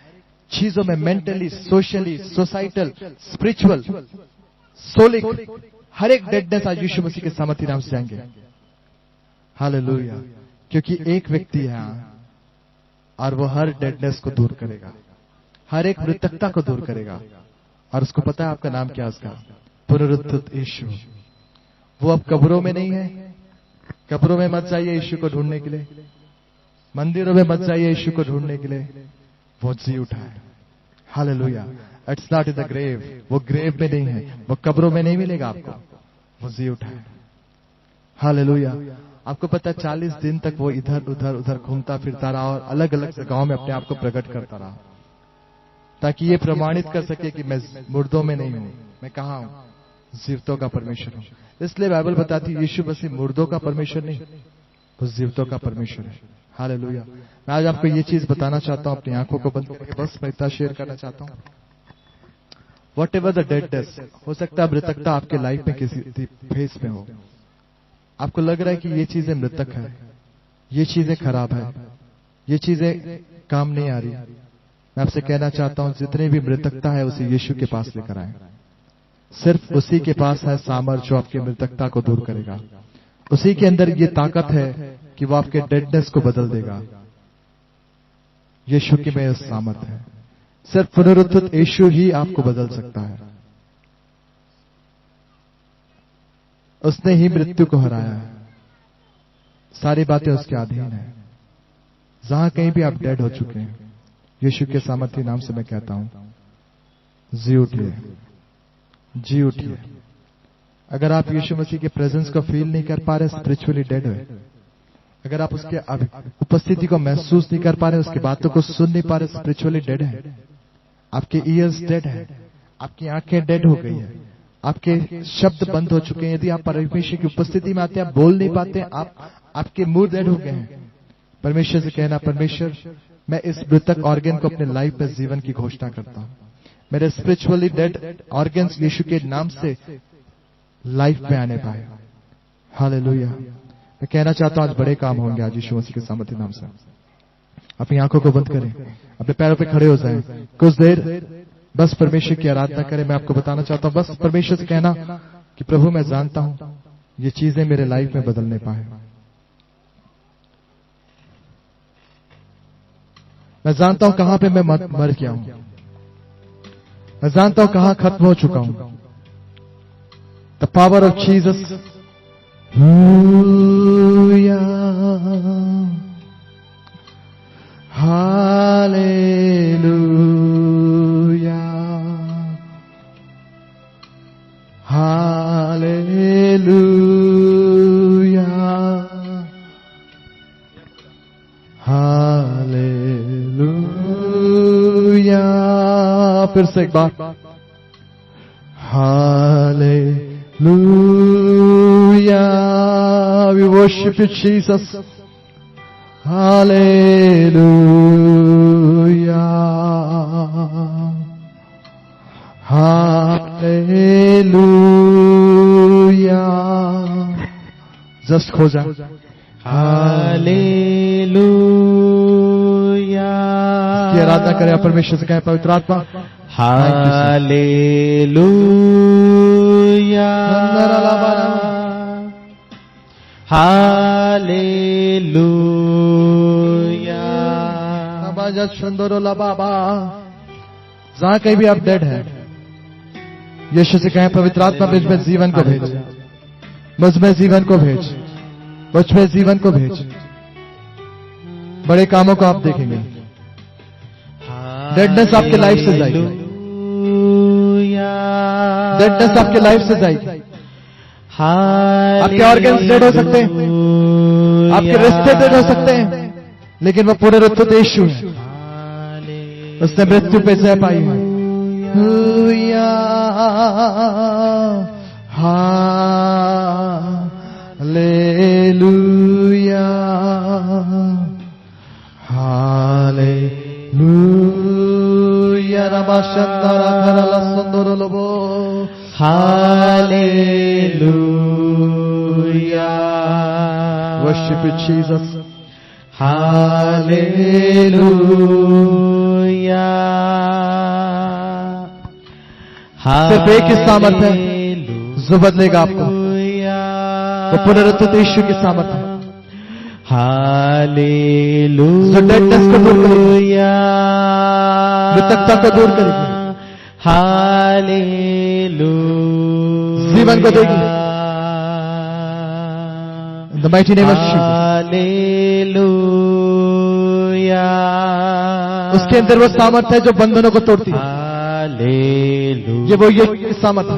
चीजों में, मेंटली, सोशली, सोसाइटल, स्पिरिचुअल, सोलिक, हर एक डेडनेस आज यीशु मसीह के सामर्थ्य नाम से जाएंगे। हालेलुया। क्योंकि एक व्यक्ति है यहां और वो हर डेडनेस को दूर करेगा, हर एक मृतकता को दूर करेगा। और उसको पता है आपका नाम क्या है? उसका पुनरुत्थित यीशु। वो अब कब्रों में नहीं है। कब्रों में मत जाइए यीशु को ढूंढने के लिए, मंदिरों में मत जाइए यीशु को ढूंढने के लिए। वो जी उठा है। Hallelujah. It's not in the grave. वो ग्रेव में नहीं है, वो कब्रों में नहीं मिलेगा आपको, वो जी उठा है। हालेलुया। आपको पता है 40 दिन तक वो इधर उधर उधर घूमता फिरता रहा और अलग अलग जगहों में अपने आप को प्रकट करता रहा, ताकि ये प्रमाणित कर सके कि मैं मुर्दों में नहीं हूं, मैं कहां हूं? जीवतों का परमेश्वर हूं। इसलिए बाइबल बताती है यीशु मसीह मुर्दों का परमेश्वर नहीं, वो जीवतों का परमेश्वर है। हालेलुया। मैं आज आपको ये चीज बताना चाहता हूं, अपनी आंखों को बंद करके बस मैं इतना शेयर करना चाहता हूं। वॉट एवर द डेडनेस, हो सकता है मृतकता आपके लाइफ में किसी फेस में हो, आपको लग रहा है कि ये चीजें मृतक है, ये चीजें खराब है, ये चीजें काम नहीं आ रही। मैं आपसे कहना चाहता हूं, जितने भी मृतकता है उसे यीशु के पास लेकर आए। सिर्फ उसी के पास है सामर्थ जो आपकी मृतकता को दूर करेगा। उसी के अंदर ये ताकत है कि वो आपके डेडनेस को बदल देगा। यीशु की में सामर्थ है। सिर्फ पुनरुत्थित यीशु ही आपको बदल सकता है। उसने ही मृत्यु को हराया है। सारी बातें उसके अधीन है। जहां कहीं भी आप डेड हो चुके हैं, यीशु के सामर्थ्य नाम से मैं कहता हूं, जी उठिए, जी उठिए। अगर आप यीशु मसीह के प्रेजेंस को फील नहीं कर पा रहे, स्पिरिचुअली डेड है। अगर आप उसके उपस्थिति को महसूस नहीं कर पा रहे, उसकी बातों को सुन नहीं पा रहे, स्पिरिचुअली डेड है। आपके ईयर्स डेड है, आपकी आंखें डेड हो गई है, आपके शब्द बंद हो चुके हैं। यदि आप परमेश्वर की उपस्थिति में आते हैं, आप बोल नहीं पाते, आपके मुंह डेड हो गए हैं। परमेश्वर से कहना, परमेश्वर मैं इस मृतक ऑर्गन को अपने लाइफ में जीवन की घोषणा करता हूं। मेरे स्पिरिचुअली डेड ऑर्गन्स यीशु के नाम से लाइफ में आने पाए। हालेलुया। मैं कहना चाहता हूं आज बड़े काम होंगे आज यीशु मसीह के सामर्थ्य नाम से। अपनी आंखों को बंद करें, अपने पैरों पे खड़े हो जाएं, कुछ देर बस परमेश्वर की आराधना करें। मैं आपको बताना चाहता हूं, बस परमेश्वर से कहना कि प्रभु मैं जानता हूं ये चीजें मेरे लाइफ में बदलने पाए। मैं जानता हूं कहां पे मैं मर गया हूं। मैं जानता हूं कहां खत्म हो चुका हूं। The power of Jesus, hallelujah, hallelujah, hallelujah. फिर से एक बार, hallelujah. We worship you Jesus, hallelujah, hallelujah. Just खो जा, हालेलुया। इसकी आराधना करें, परमेश्वर से कहें, पवित्र आत्मा हालेलुया, हालेलुया। बाबा, जहां कहीं भी आप डेड हैं, यीशु से कहें, पवित्र आत्मा मुझ में जीवन को भेज, मुझ में जीवन को भेज, मुझ में जीवन को भेज। बड़े कामों को आप देखेंगे। डेडनेस आपके लाइफ से जाएगी, डेडनेस आपके लाइफ से जाएगी। आपके ऑर्गन्स डेड हो सकते हैं, आपके रिश्ते डेड हो सकते हैं, लेकिन वो पुनरुत्थित यीशु है। उसने मृत्यु पे जय पाई है। Hallelujah, hallelujah. रमाशंदरा धरला सुंदर Lobo, hallelujah. Worship you Jesus, hallelujah. सिर्फ एक ही सामर्थ है जो बदलेगा आपको, वो पुनरुत्थित यीशु की सामर्थ है। हालेलुया, जो डेडनेस को दूर करेगी, मृतकता को दूर करेगी, हालेलुया, जीवन को देगी। In the mighty name of Jesus. Hallelujah. उसके अंदर वो सामर्थ है जो बंधनों को तोड़ती है। हालेलुया, ये वो ये सामर्थ है।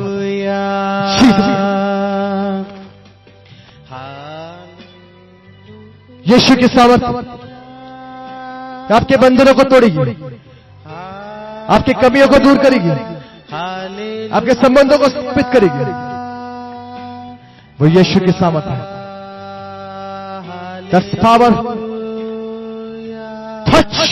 यीशु की सामर्थ आपके बंधनों को तोड़ेगी, आपकी कमियों को दूर करेगी, आपके संबंधों को स्थापित करेगी। वो यीशु की सामर्थ है। That's power. Touch.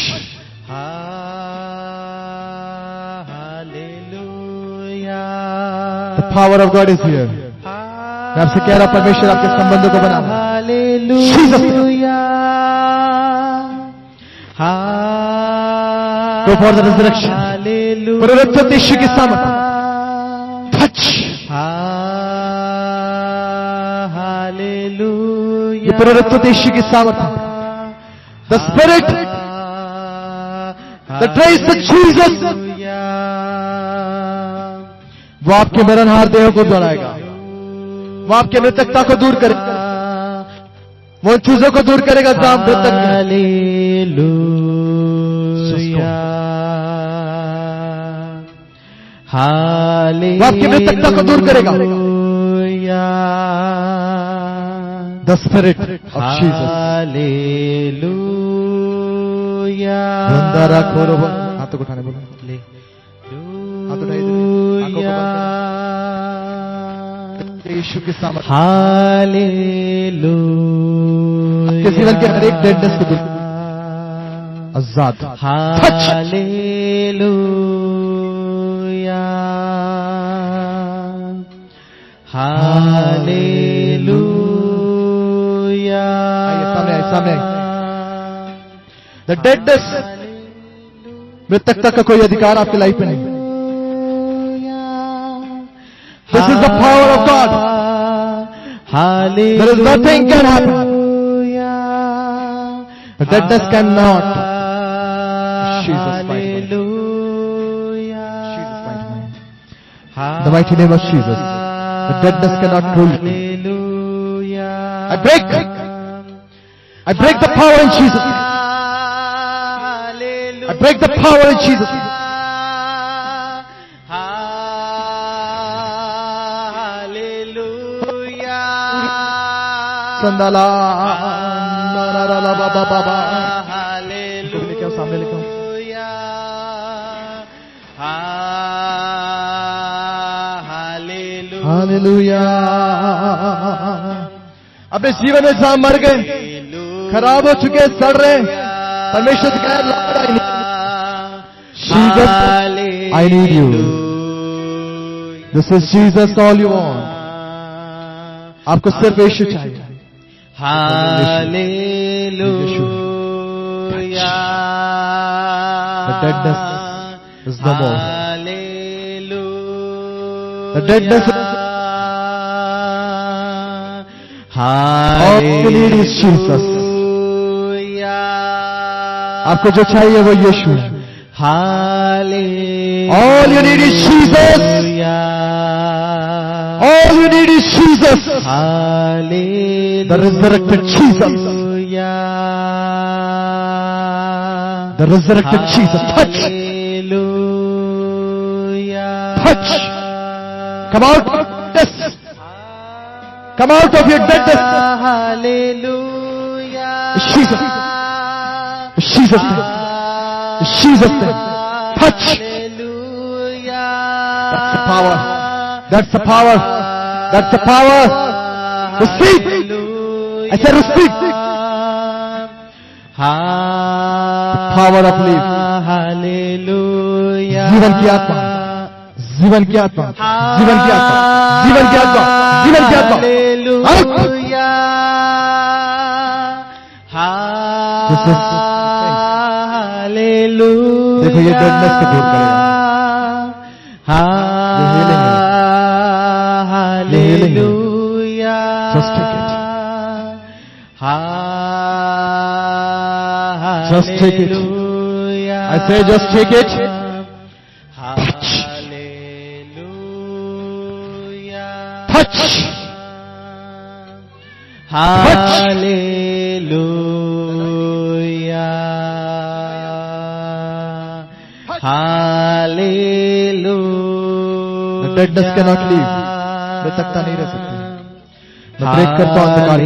The power of God is here. मैं आपसे कह रहा हूं, परमेश्वर आपके संबंधों को बना। Go for the resurrection. पुनरुत्थित यीशु की सामर्थ। Touch. ये पुनरुत्थित यीशु की सामर्थ। The Spirit that raised the Jesus. वो आपके मरणहार देह को दोहराएगा। वो आपके मृतकता को दूर करेगा। वो चीजों को दूर करेगा जो आप मृतक हैं। वो आपकी मृतकता को दूर करेगा। The Spirit of Jesus. बंदारा खोरो बोल, हाथों को उठाने बोलो। हाथ उठाइए, आंखों को बंद करें। यीशु की सामर्थ। हालेलुया। आपके जीवन के हर एक डेडनेस को दूर आजाद। हालेलुया। हालेलुया। सामने आइए, सामने आइए। The deadness, मृतकता का कोई अधिकार आपकी लाइफ में नहीं। This is the power of God. There is nothing can happen. The deadness cannot. Jesus fight. Jesus fight. In the mighty name of Jesus, the deadness cannot rule you. I break the power in Jesus. I break the power in Jesus. Hallelujah. Sandala. Hallelujah. सामने लेके आओ। Hallelujah. अपने जीवन में जहां मर गए, खराब हो चुके, सड़ रहे, परमेश्वर से कह Jesus, I need you. This is Jesus, all you want. आपको सिर्फ यीशु चाहिए। Hallelujah. The deadness is no more. The deadness is all you need is Jesus. आपको जो चाहिए वो यीशु है। All you need is Jesus. All you need is Jesus. The resurrected Jesus. The resurrected Jesus. Touch. Touch. Come out. Yes. Come out of your deadness. Jesus. Jesus name. Jesus name. Touch. That's the power. That's the power. That's the power. Receive. I said receive. The power of life. जीवन की आत्मा, जीवन की आत्मा, जीवन की आत्मा, जीवन की आत्मा, जीवन की आत्मा। देखो ये डेडनेस को दूर करेगा। ये हीलिंग है। Just take it. Just take it. I say just take it. Touch. Touch. Hallelujah. Hallelujah. The deadness cannot leave. मृतकता नहीं रह सकती। मैं ब्रेक करता हूं अंधकार की।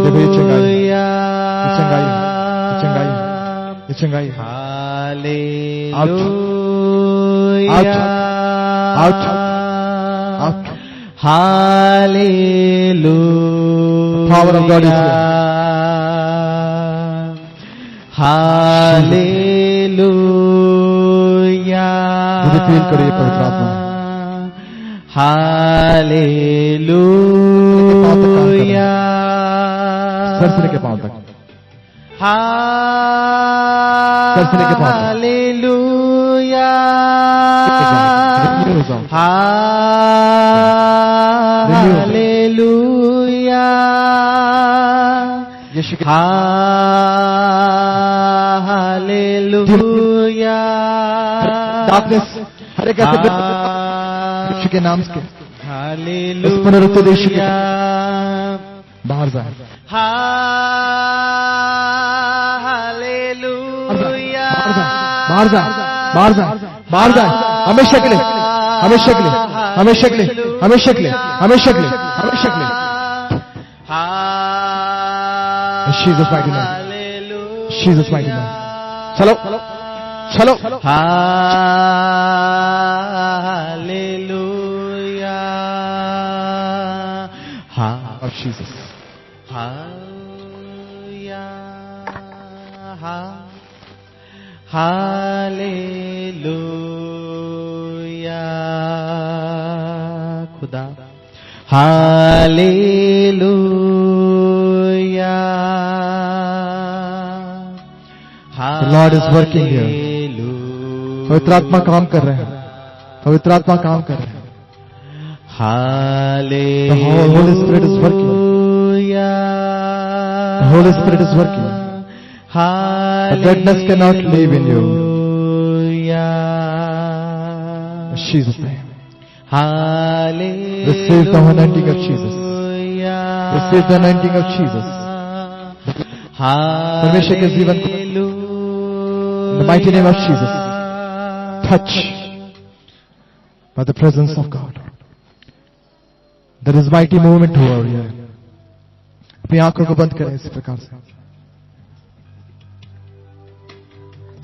देखो ये चंगाई, ये चंगाई, ये चंगाई, ये चंगाई। Out, out, out, out. Hallelujah. Power of God is here. Hallelujah. मुझे फील करो ये पवित्र आत्मा। हालेलुया। सर से लेके पांव तक, सर से लेके पांव तक। हालेलुया। हालेलुया। यीशु के हालेलुया। डार्कनेस हर एक ऐसे यीशु के नाम से हालेलुया। उस पुनरुत्थित यीशु के बाहर जाए, हालेलुया। बाहर जाए, बाहर जाए, बाहर जाए, हमेशा के लिए, हमेशा के लिए, हमेशा के लिए, हमेशा के लिए, हमेशा के लिए, हमेशा के लिए। Jesus mighty name, Jesus mighty name। चलो चलो, hallelujah. of Jesus। Hallelujah. Hallelujah. खुदा hallelujah. The Lord is working here। पवित्र आत्मा काम कर रहे हैं, पवित्र आत्मा काम कर रहे हैं। Hallelujah. The Holy Spirit is working, the Holy Spirit is working। The deadness cannot live in you। In Jesus' name। Receive the anointing of Jesus। Receive the anointing of Jesus। परमेश्वर के जीवन को in the mighty name of Jesus touch by the presence of God। There is mighty movement over here। अपनी आंखों को बंद करें इसी प्रकार से।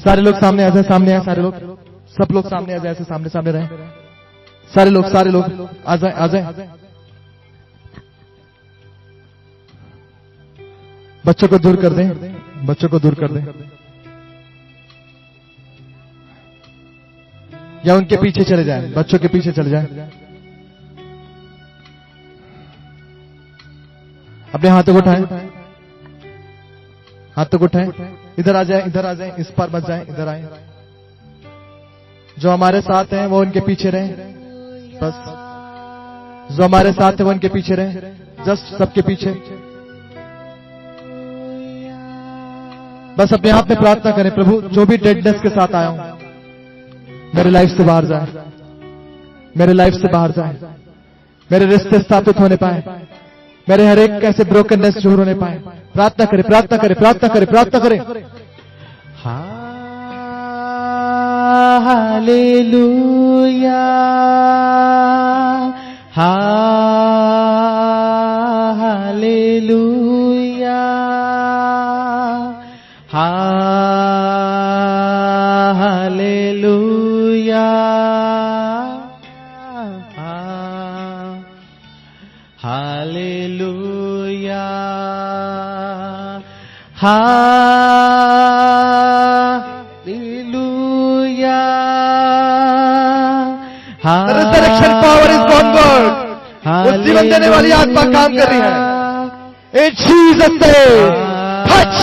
सारे लोग सामने आ जाए, सामने आए सारे लोग, सब लोग सामने आ जाए, ऐसे सामने सामने रहे सारे लोग आ जाए, आ जाए। बच्चों को दूर कर दें, बच्चों को दूर कर दें, या उनके पीछे चले जाएं, बच्चों के पीछे चले जाएं। अपने हाथों को उठाएं, हाथों को उठाएं, इधर आ जाए, इधर आ जाए, इस पर मत जाए, इधर आए। जो हमारे साथ हैं वो उनके पीछे रहें, बस जो हमारे साथ है वो उनके पीछे रहें, जस्ट सबके पीछे। बस अपने आप में प्रार्थना करें, प्रभु जो भी डेडनेस के साथ आया हूं मेरे लाइफ से बाहर जाए, मेरे लाइफ से बाहर जाए, मेरे रिश्ते स्थापित होने पाए, मेरे हर एक कैसे ब्रोकननेस दूर होने पाए। प्रार्थना करें, प्रार्थना करें, प्रार्थना करें, प्रार्थना करें। Hallelujah. Hallelujah. Hallelujah. Hallelujah. Hallelujah. The resurrection power is gone God। वो जीवन देने वाली आत्मा काम कर रही है। In Jesus name, touch,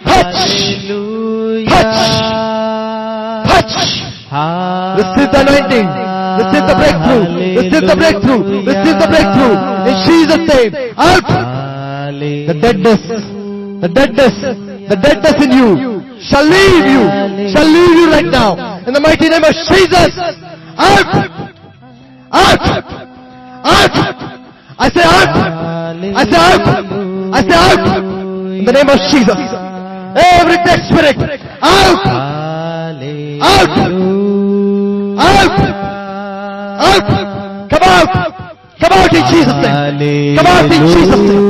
touch, touch, touch। Receive the anointing, receive the breakthrough, receive the breakthrough, receive the breakthrough। In Jesus name, out the deadness, the deadness, the deadness in you shall leave you, shall leave you right now. In the mighty name of Jesus, out, out, out. I say out, I say out, I say out. In the name of Jesus, every dead spirit, out, out, out, out. Come out, come out in Jesus' name, come out in Jesus' name.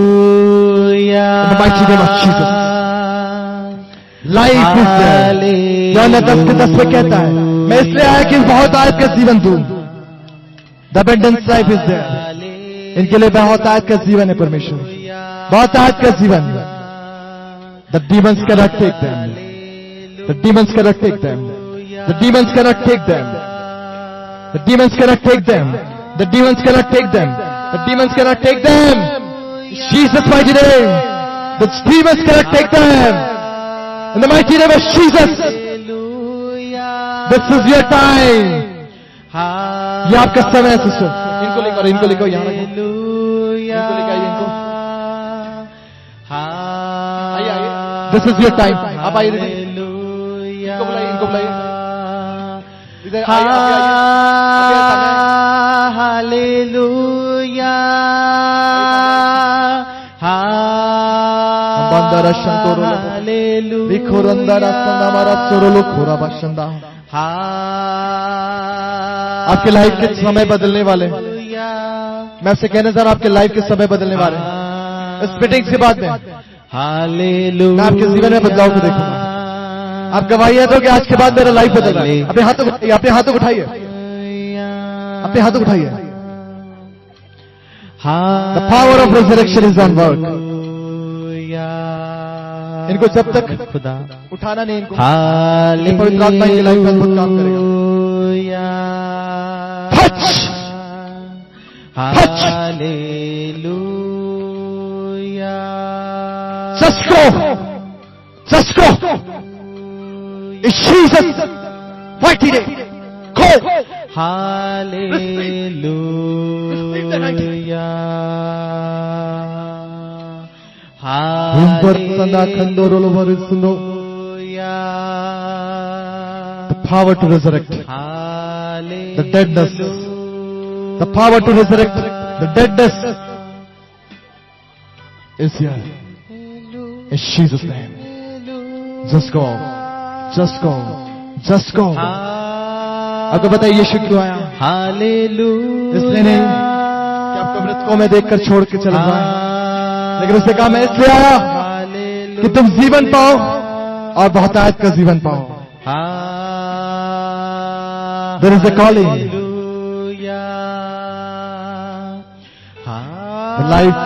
In the mighty name of Jesus. Life is there। John 10:10 में कहता है, मैं इसलिए आया कि बहुत आयत का जीवन दूं। The abundant life is there। इनके लिए बहुत आयत का जीवन है परमेश्वर, बहुत आयत का जीवन। The demons cannot take them, the demons cannot take them, the demons cannot take them। The demons cannot take them. The demons cannot take them. The demons cannot take them. Jesus' mighty name. The demons cannot take them. In the mighty name of Jesus. This is your time. ये आपका समय है सिस्टर. इनको लिखो यहाँ रखो. इनको लेकर आइए इनको. आइए. This is your time. आप आइए दीदी. इनको बुलाइए. इधर आइए. हालेलुया. बंदरा शंतोरो विखोरंदरा संदामारा सोरोलो खोरा बशंदा. आपके लाइफ के समय बदलने वाले. मैं आपसे कहना चाह रहा हूं आपके लाइफ के समय बदलने वाले. इस मीटिंग के बाद में हालेलुया. मैं आपके जीवन में बदलाव को देखूंगा. आप गवाही है तो कि आज के बाद मेरा लाइफ बदल रहा है. अपने हाथों को उठाइए. अपने हाथों को उठाइए. The power of resurrection is on work. इनको जब तक खुदा उठाना नहीं इनको पवित्र आत्मा की लाइफ में अद्भुत काम करेगा. Hallelujah. Just go. It's Jesus. Mighty name. Go. Hallelujah. The power to resurrect the deadness. The power to resurrect the deadness is here. In Jesus' name. Just go. आपको बताइए यीशु क्यों आया? इसलिए नहीं कि आपको मृतकों में देखकर छोड़ के चला जाए, लेकिन उसने कहा मैं इसलिए आया कि तुम जीवन पाओ और बहुतायत का जीवन पाओ. There is a calling. Life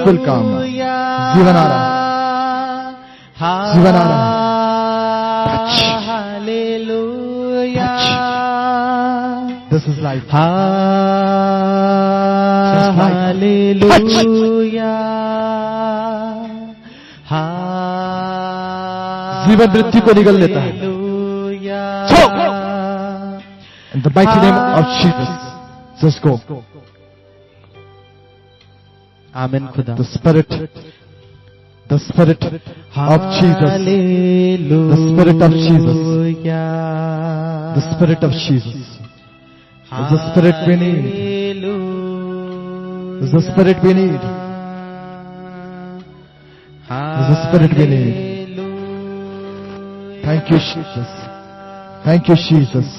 will come. जीवन आ रहा. This is life. जीवन मृत्यु को निगल लेता है. In the mighty name of Jesus, just go. आमीन खुदा. The spirit of Jesus. The spirit of Jesus. The spirit of Jesus. Is the spirit we need. Is the spirit we need. Is the spirit we need. Thank you, Jesus. Thank you, Jesus.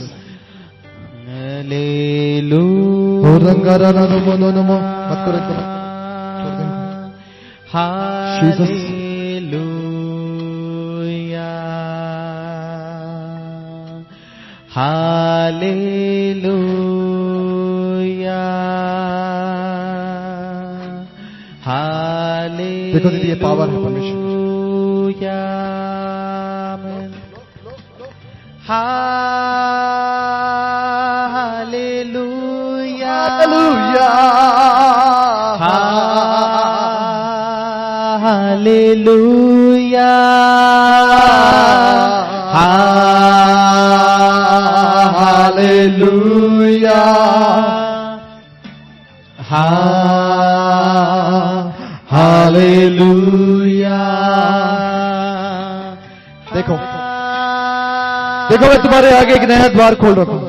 Hallelujah. Oh, Rangara Namo Namo. मत करो इतना. Jesus. हालेलुया. देखो दीदी ये पावर है परमेश्वर. हालेलुया. हालेलुया. Hallelujah. Hallelujah. देखो मैं तुम्हारे आगे एक नया द्वार खोल रहा हूं.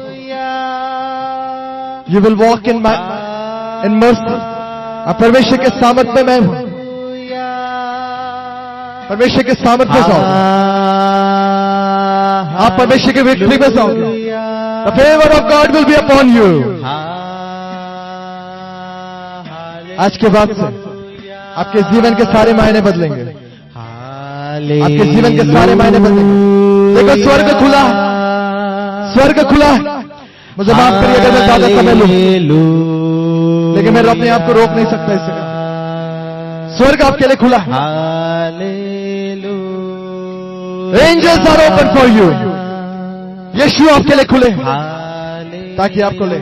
You will walk in mercy. अब परमेश्वर के सामर्थ में मैं हूं. परमेश्वर के सामर्थ में जाओ. आप परमेश्वर के विक्ट्री में जाओगे. The favor of God will be upon you. आज के बाद से आपके जीवन के सारे मायने बदलेंगे. आपके जीवन के सारे मायने बदलेंगे. देखो स्वर्ग खुला है. मुझे माफ करिए अगर मैं ज्यादा समय लूं, लेकिन मैं अपने आप को रोक नहीं सकता इससे. स्वर्ग आपके लिए खुला है. Angels are open for you. यीशु आपके लिए खुले ताकि आपको ले।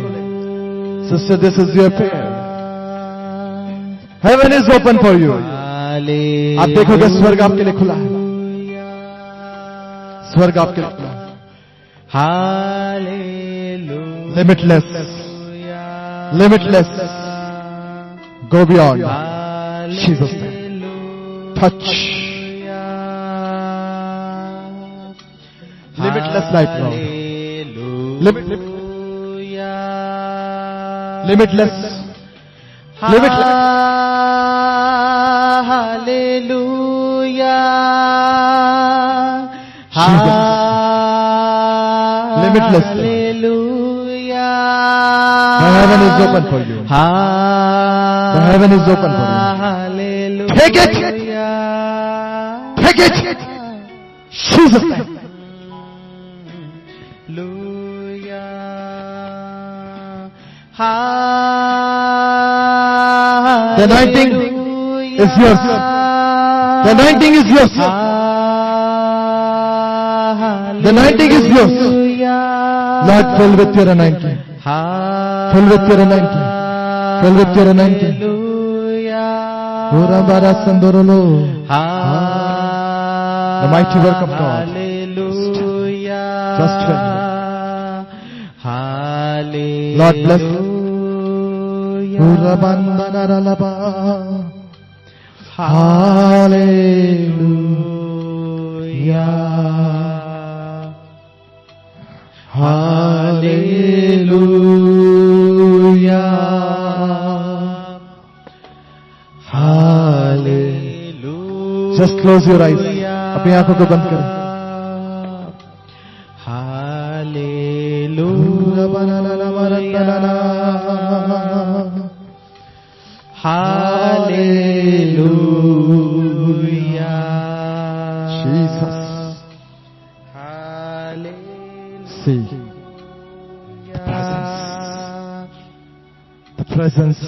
Sister, this is your prayer. Heaven is open for you. आप देखोगे स्वर्ग आपके लिए खुला है। स्वर्ग आपके लिए खुला है। Limitless, limitless, go beyond. Jesus name. Touch. Limitless life, Lord. Limitless. Limitless. Hallelujah. Jesus. Limitless. Hallelujah. The heaven is open for you. The heaven is open for you. Hallelujah. Take it. Take it. Jesus name. The anointing is yours. The anointing is yours. The anointing is yours. Lord, fill with your anointing. Fill with your anointing. Fill with your anointing. Ora bara sandorolo. The mighty work of God. Just fill. Lord bless you. Ora bandana ralaba. Hallelujah. Hallelujah. Hallelujah. Just close your eyes. अपनी आंखों को बंद करें. Hallelujah. Hallelujah. Jesus. See the presence.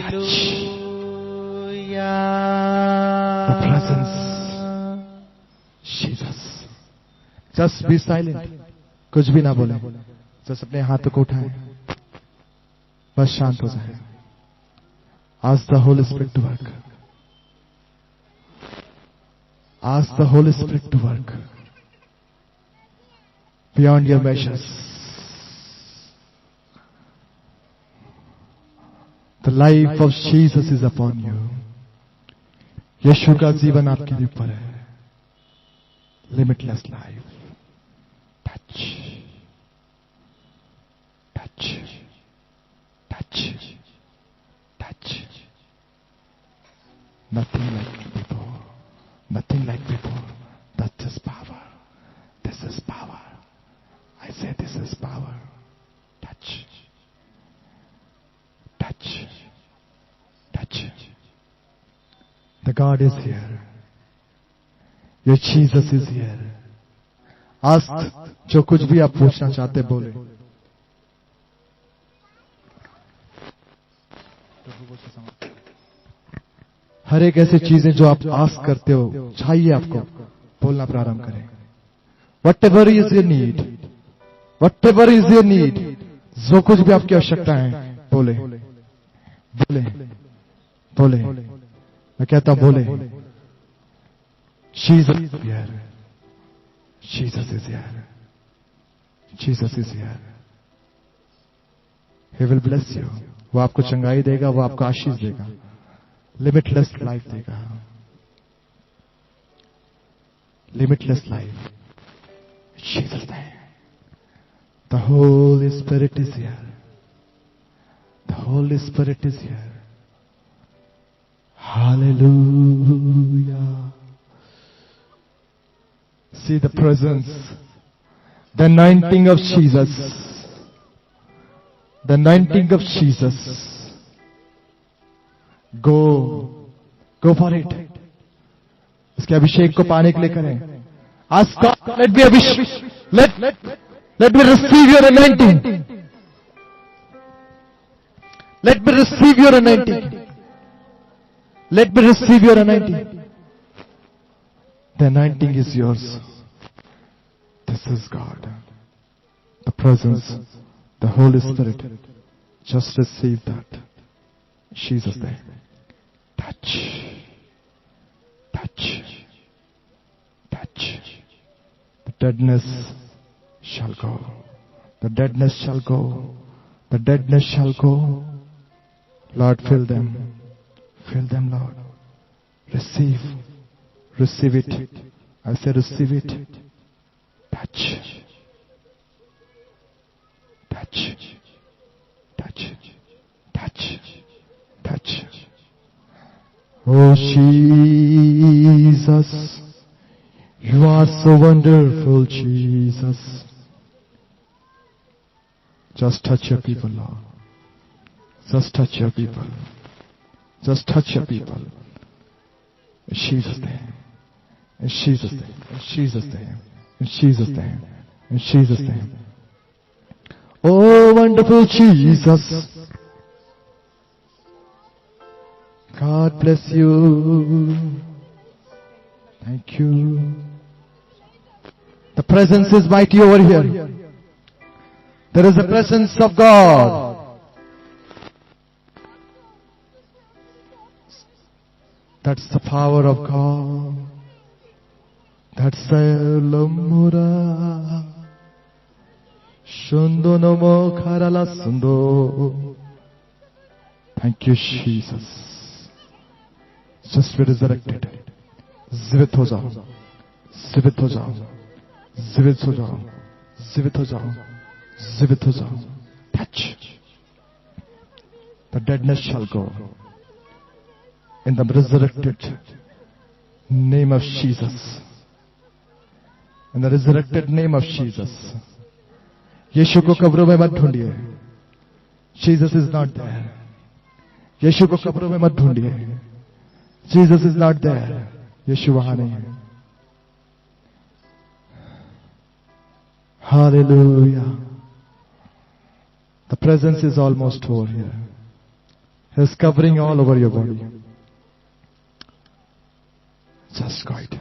Touch. The presence. Jesus. Just be silent. कुछ भी ना बोले. Just अपने हाथों को उठाएं. बस शांत हो जाए. Ask the Holy Spirit to work. Ask the Holy Spirit to work. Beyond your measures. The life of Jesus is upon you. यीशु का जीवन आपके ऊपर है. Limitless life. Touch. Touch. Touch. Touch. Nothing like before. Nothing like before. That is power. This is power. I say this is power. Touch. Touch. Touch. The God is here. Your Jesus is here. Ask जो कुछ भी आप पूछना चाहते बोले. हर एक ऐसी चीजें जो आप आस्क करते हो चाहिए आपको बोलना प्रारंभ करें. Whatever is your need. Whatever is your need. जो कुछ भी आपकी आवश्यकता है बोले. बोले. बोले. मैं कहता हूं बोले. Jesus is here. Jesus is here. Jesus is here. He will bless you. वो आपको चंगाई देगा, वो आपको आशीष देगा. Limitless life देगा. Limitless life. Jesus name. The Holy Spirit is here. The Holy Spirit is here. Hallelujah. See the presence. The anointing of Jesus. The anointing of Jesus. Go for it. इसके अभिषेक को पाने के लिए करें. Ask God, let me receive your anointing. Let me receive your anointing. Let me receive your anointing. The anointing is yours. This This is God. The presence, the Holy Spirit. Just receive that. Jesus' name. Touch. Touch. Touch. The deadness shall go. The deadness shall go. The deadness shall go. Lord, fill them. Fill them, Lord. Receive. Receive it. I say receive it. Touch. Touch. Touch. Touch. Touch. Oh Jesus, you are so wonderful, Jesus. Just touch your people, Lord. Just touch your people. Just touch your people. In Jesus' name. In Jesus' name. In Jesus' name. In Jesus' name. In Jesus' name. Oh, wonderful Jesus. God bless you. Thank you. The presence is mighty over here. There is the presence of God. That's the power of God. That's the Lamura. Shundo nomo karala sundo. Thank you, Jesus. Just be resurrected. जीवित हो जाओ. जीवित हो जाओ. जीवित हो जाओ. जीवित हो जाओ. जीवित हो जाओ. Touch. The deadness shall go. In the resurrected name of Jesus. In the resurrected name of Jesus. यीशु को कब्रों में मत ढूंढिए. Jesus is not there. यीशु को कब्रों में मत ढूंढिए. Jesus is not there. यीशु वहां नहीं है. Hallelujah. The presence is almost over here. He's covering all over your body. Just go it.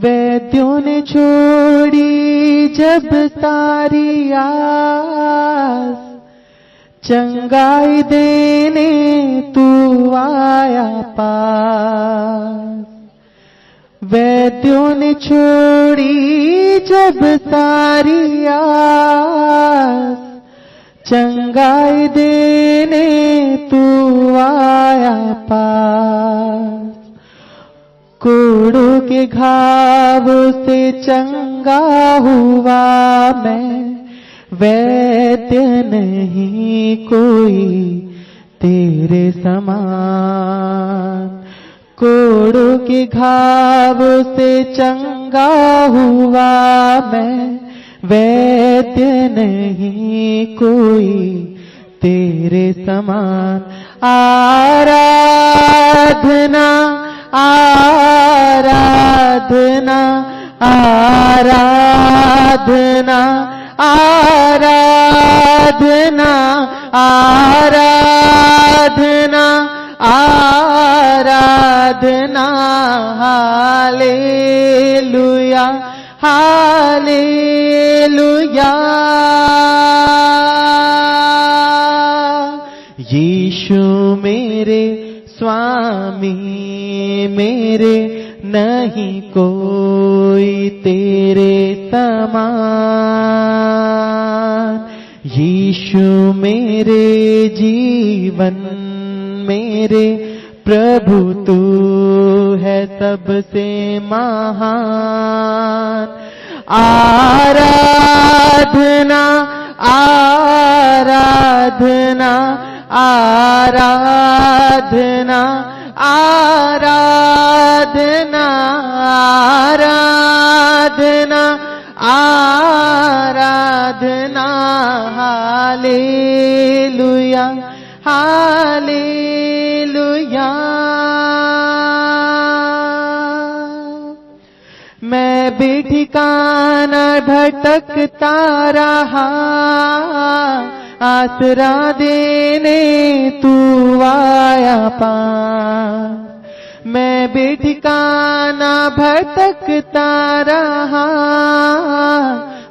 वैद्यों ने छोड़ी जब सारी आस, चंगाई देने तू आया पास. वैद्यों ने छोड़ी जब सारी आस, चंगाई देने तू आया पास. कोड़ों के घाव से चंगा हुआ मैं, वैद्य नहीं कोई तेरे समान. कोड़ों के घाव से चंगा हुआ मैं, वैद्य नहीं कोई तेरे समान. आराधना आराधना आराधना आराधना आराधना आराधना. Hallelujah hallelujah. यीशु मेरे स्वामी मेरे, नहीं कोई तेरे समान. यीशु मेरे जीवन मेरे प्रभु, तू है सबसे महान. आराधना आराधना आराधना आराधना आराधना हालेलुया हालेलुया। मैं बेठिकाना भटकता रहा, आसरा देने तू आया पास। मैं बेठिकाना भटकता रहा,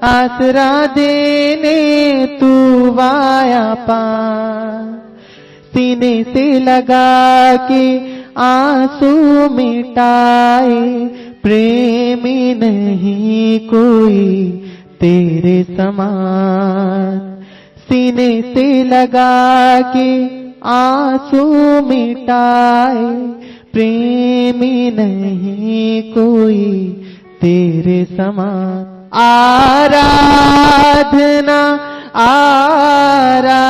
आसरा देने तू आया पास। सीने से लगा के आंसू मिटाए, प्रेमी नहीं कोई तेरे समान। सीने से लगा के आंसू मिटाए, प्रेमी नहीं कोई तेरे समान। आराधना आराधना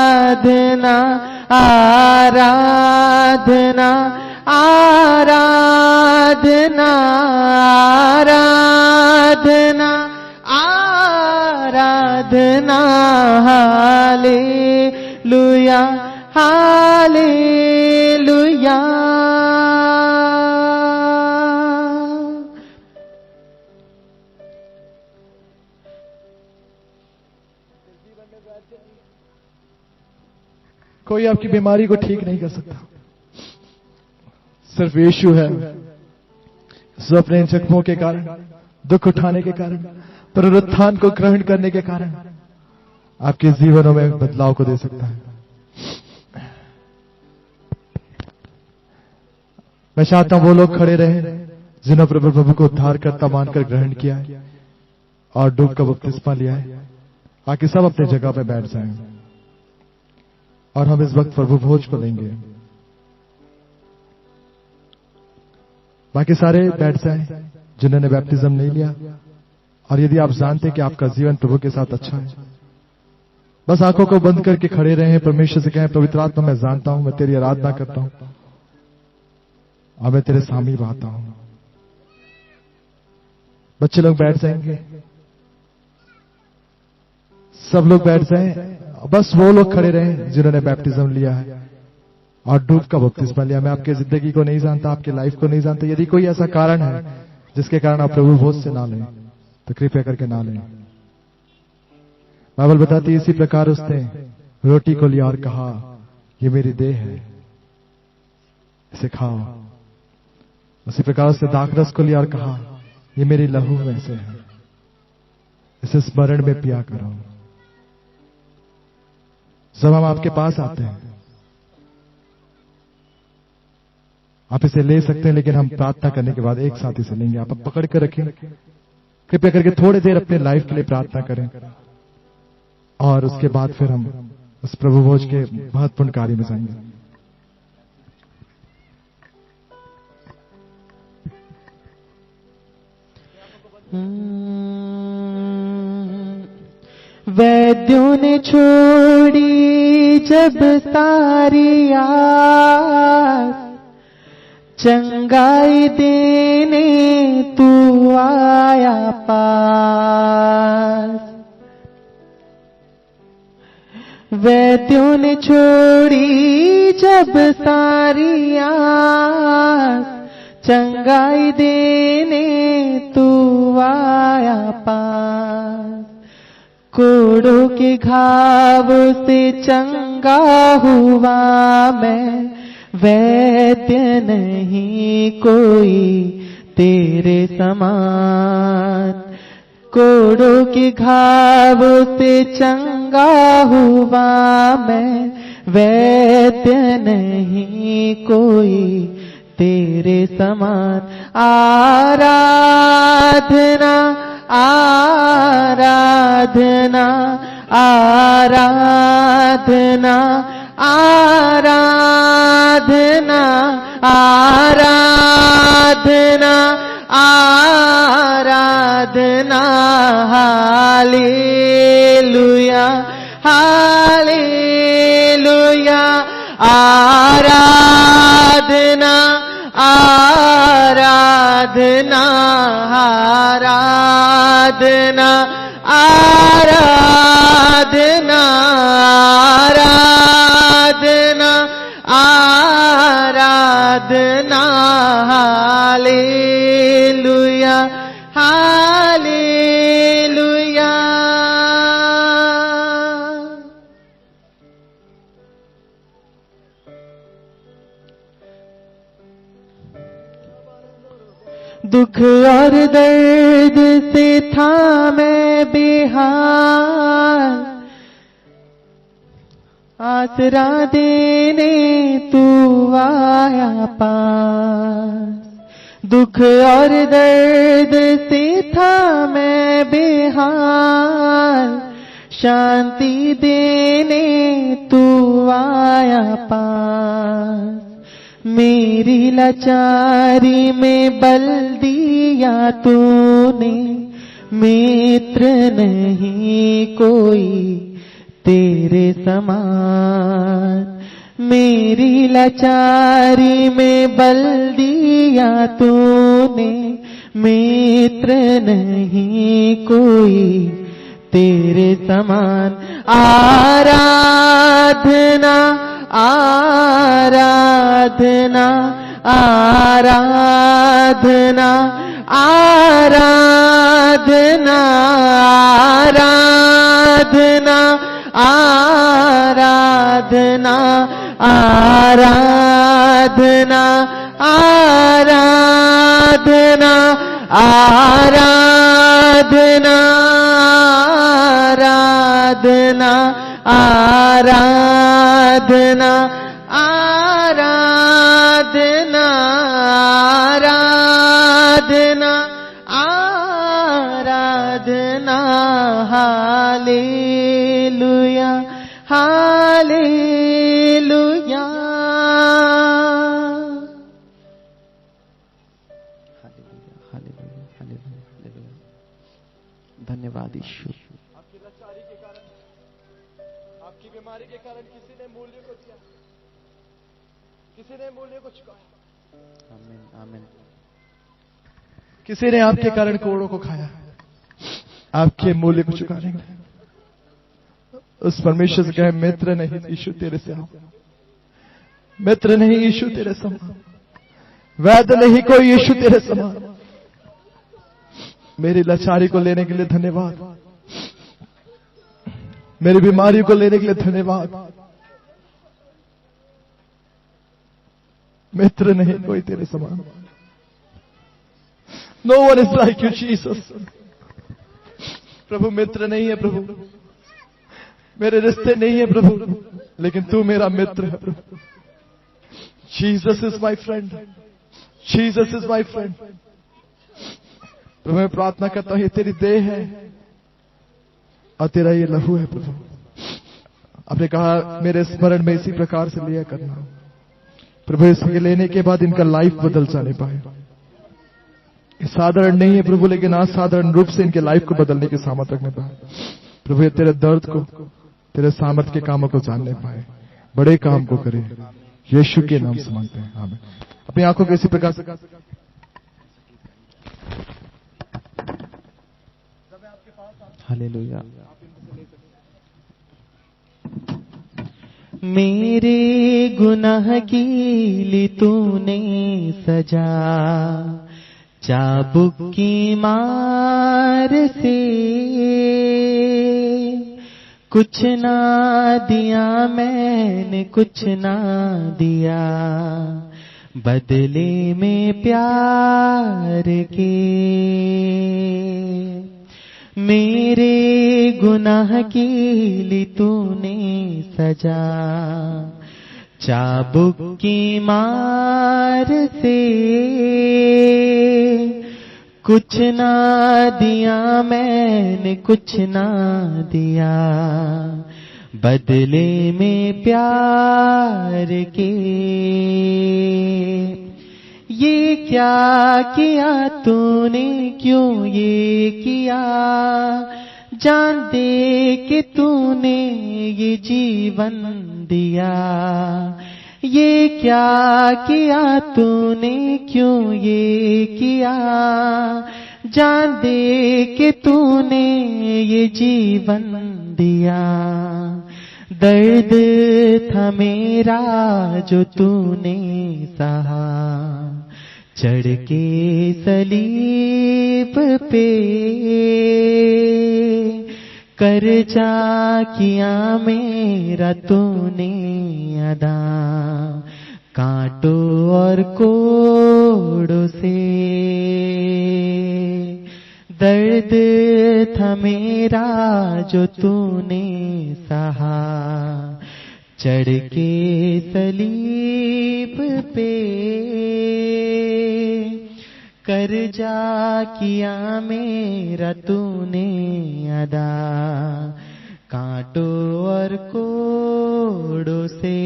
आराधना आराधना आराधना आराधना हालेलुया हालेलुया। कोई आपकी बीमारी को ठीक नहीं कर सकता, सिर्फ यीशु है जो अपने इन जख्मों के कारण, दुख उठाने के कारण, पुनरुत्थान को ग्रहण करने के कारण आपके जीवनों में बदलाव को दे सकता है। मैं चाहता हूं वो लोग खड़े रहे जिन्होंने प्रभु को उद्धारकर्ता मानकर ग्रहण किया है और डूब का बपतिस्मा लिया है, आके सब अपने जगह पे बैठ जाएं और हम इस वक्त प्रभु भोज को लेंगे। बाकी सारे बैठ जाएं जिन्होंने बैप्टिज्म नहीं लिया, और यदि आप जानते हैं कि आपका जीवन प्रभु के साथ अच्छा है, बस आंखों को बंद करके खड़े रहे, परमेश्वर से कहें, पवित्र आत्मा मैं जानता हूं, मैं तेरी आराधना करता हूं और मैं तेरे सामने बहाता हूं। बच्चे लोग बैठ जाएंगे, सब लोग बैठ जाएं, बस वो लोग खड़े रहे जिन्होंने बैप्टिज्म लिया है और डूब का बपतिस्मा लिया। मैं आपकी जिंदगी को नहीं जानता, आपकी लाइफ को नहीं जानता। यदि कोई ऐसा कारण है जिसके कारण आप प्रभु भोज से ना लें, तो कृपया करके ना लें। बाइबल बताती है, इसी प्रकार उसने रोटी को लिया और कहा, ये मेरी देह है, इसे खाओ। उसी प्रकार उसने दाखरस को लिया और कहा, ये मेरी लहू में से है, इसे स्मरण में पिया करो। जब हम आपके पास आते हैं, आप इसे ले सकते हैं, लेकिन हम प्रार्थना करने के बाद एक साथ इसे लेंगे। आप पकड़ कर रखें, कृपया करके थोड़ी देर अपने लाइफ के लिए प्रार्थना करें और उसके बाद फिर हम उस प्रभु भोज के महत्वपूर्ण कार्य में जाएंगे। वैद्यों ने छोड़ी जब सारी आस, चंगाई देने तू आया पास। वैद्यों ने छोड़ी जब सारी आस, चंगाई देने तू आया पास। कोड़ों के घाव से चंगा हुआ मैं, वैद्य नहीं कोई तेरे समान। कोड़ों के घाव से चंगा हुआ मैं, वैद्य नहीं कोई तेरे समान। आराधना आराधना आराधना आराधना आराधना आराधना हालेलुया हालेलुया। आराधना आराधना आराधना आराधना दुख और दर्द से था मैं बेहाल, आसरा देने तू आया पास। दुख और दर्द से था मैं बेहाल, शांति देने तू आया पास। मेरी लाचारी में बल दिया तूने, मित्र नहीं कोई तेरे समान। मेरी लाचारी में बल दिया तूने, मित्र नहीं कोई तेरे समान। आराधना आराधना आराधना आराधना आराधना आराधना आराधना आराधना आराधना आराधना आराधना आराधना आराधना आराधना। Hallelujah hallelujah. धन्यवाद ईश्वर। आपकी लाचारी के कारण, आपकी बीमारी के कारण किसी ने मूल्य को दिया, किसी ने मूल्य को चुकाया। आमीन आमीन। किसी ने आपके कारण करोड़ों को खाया, आपके मूल्य को चुका लेंगे। उस परमेश्वर से कहे, मित्र नहीं यीशु तेरे से आओ, मित्र नहीं यीशु तेरे समान, वैद्य नहीं कोई यीशु तेरे समान। मेरी लाचारी को लेने के लिए धन्यवाद, मेरी बीमारी को लेने के लिए धन्यवाद। मित्र नहीं कोई तेरे समान। No one is like you Jesus. प्रभु मित्र नहीं है प्रभु, मेरे रिश्ते नहीं है प्रभु, लेकिन तू मेरा मित्र है प्रभु। Jesus is my friend, Jesus is my friend. प्रभु मैं प्रार्थना करता हूं, ये तेरी देह है और तेरा ये लहू है प्रभु। आपने कहा मेरे स्मरण में इसी प्रकार से लिया करना। प्रभु इसके लेने के बाद इनका लाइफ बदल जाने पाए। ये साधारण नहीं है प्रभु, लेकिन असाधारण रूप से इनके लाइफ को बदलने की सामर्थ्य रखने पाए। प्रभु ये तेरे दर्द को, तेरे सामर्थ्य के कामों को जानने पाए, बड़े काम को करे। यीशु के नाम से मांगते हैं, आमीन। अपनी आंखों को इसी प्रकार से हालेलुया। मेरे गुनाह की ली तूने सजा, चाबुक की मार से कुछ ना दिया मैंने, कुछ ना दिया बदले में प्यार के। मेरे गुनाह की ली तूने सजा, चाबुक की मार से कुछ ना दिया मैंने, कुछ ना दिया बदले में प्यार के। ये क्या किया तूने, क्यों ये किया, जान दे के तूने ये जीवन दिया। ये क्या किया तूने, क्यों ये किया, जान दे के तूने ये जीवन दिया। दर्द था मेरा जो तूने सहा, चढ़ के सलीब पे कर्जा किया मेरा तूने अदा, कांटों और कोड़ों से दर्द था मेरा जो तूने सहा, चढ़ के सलीब पे कर्जा किया मेरा तूने अदा। कांटों और कोड़ों से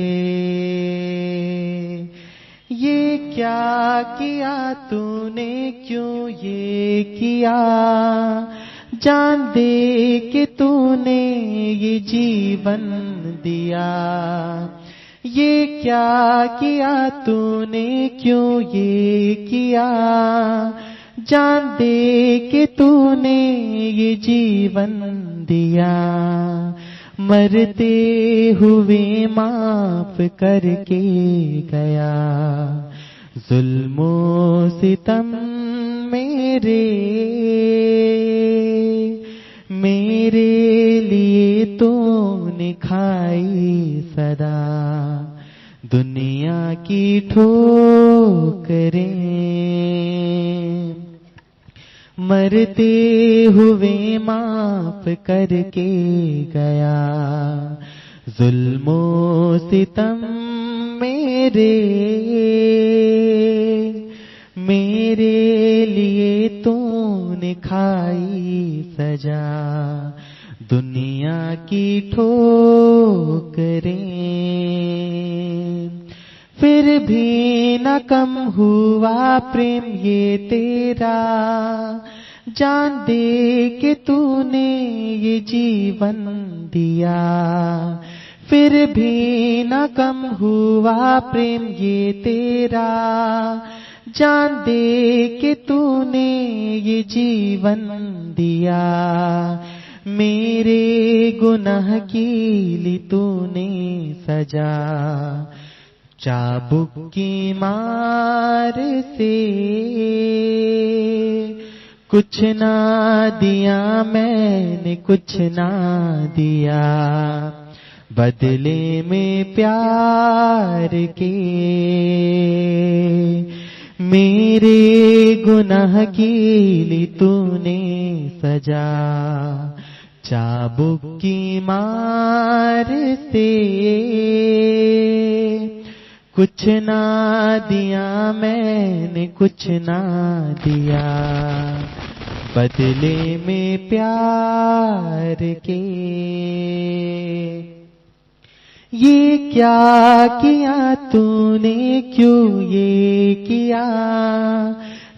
ये क्या किया तूने, क्यों ये किया, जान दे के तूने ये जीवन दिया। ये क्या किया तूने, क्यों ये किया, जान दे के तूने ये जीवन दिया। मरते हुए माफ करके गया, जुल्मो सितम मेरे लिए तूने खाई सदा। दुनिया की ठोकरें मरते हुए माफ करके गया, जुल्मो सितम मेरे लिए तूने खाई सजा। दुनिया की ठोकरें फिर भी न कम हुआ प्रेम ये तेरा, जान दे के तूने ये जीवन दिया। फिर भी न कम हुआ प्रेम ये तेरा, जान दे के तूने ये जीवन दिया। मेरे गुनाह की ली तूने सजा, चाबुक की मार से कुछ ना दिया मैंने, कुछ ना दिया। बदले में प्यार के मेरे गुनाह की ली तूने सजा, चाबुक की मार से कुछ ना दिया मैंने, कुछ ना दिया। बदले में प्यार के ये क्या किया तूने, क्यों ये किया,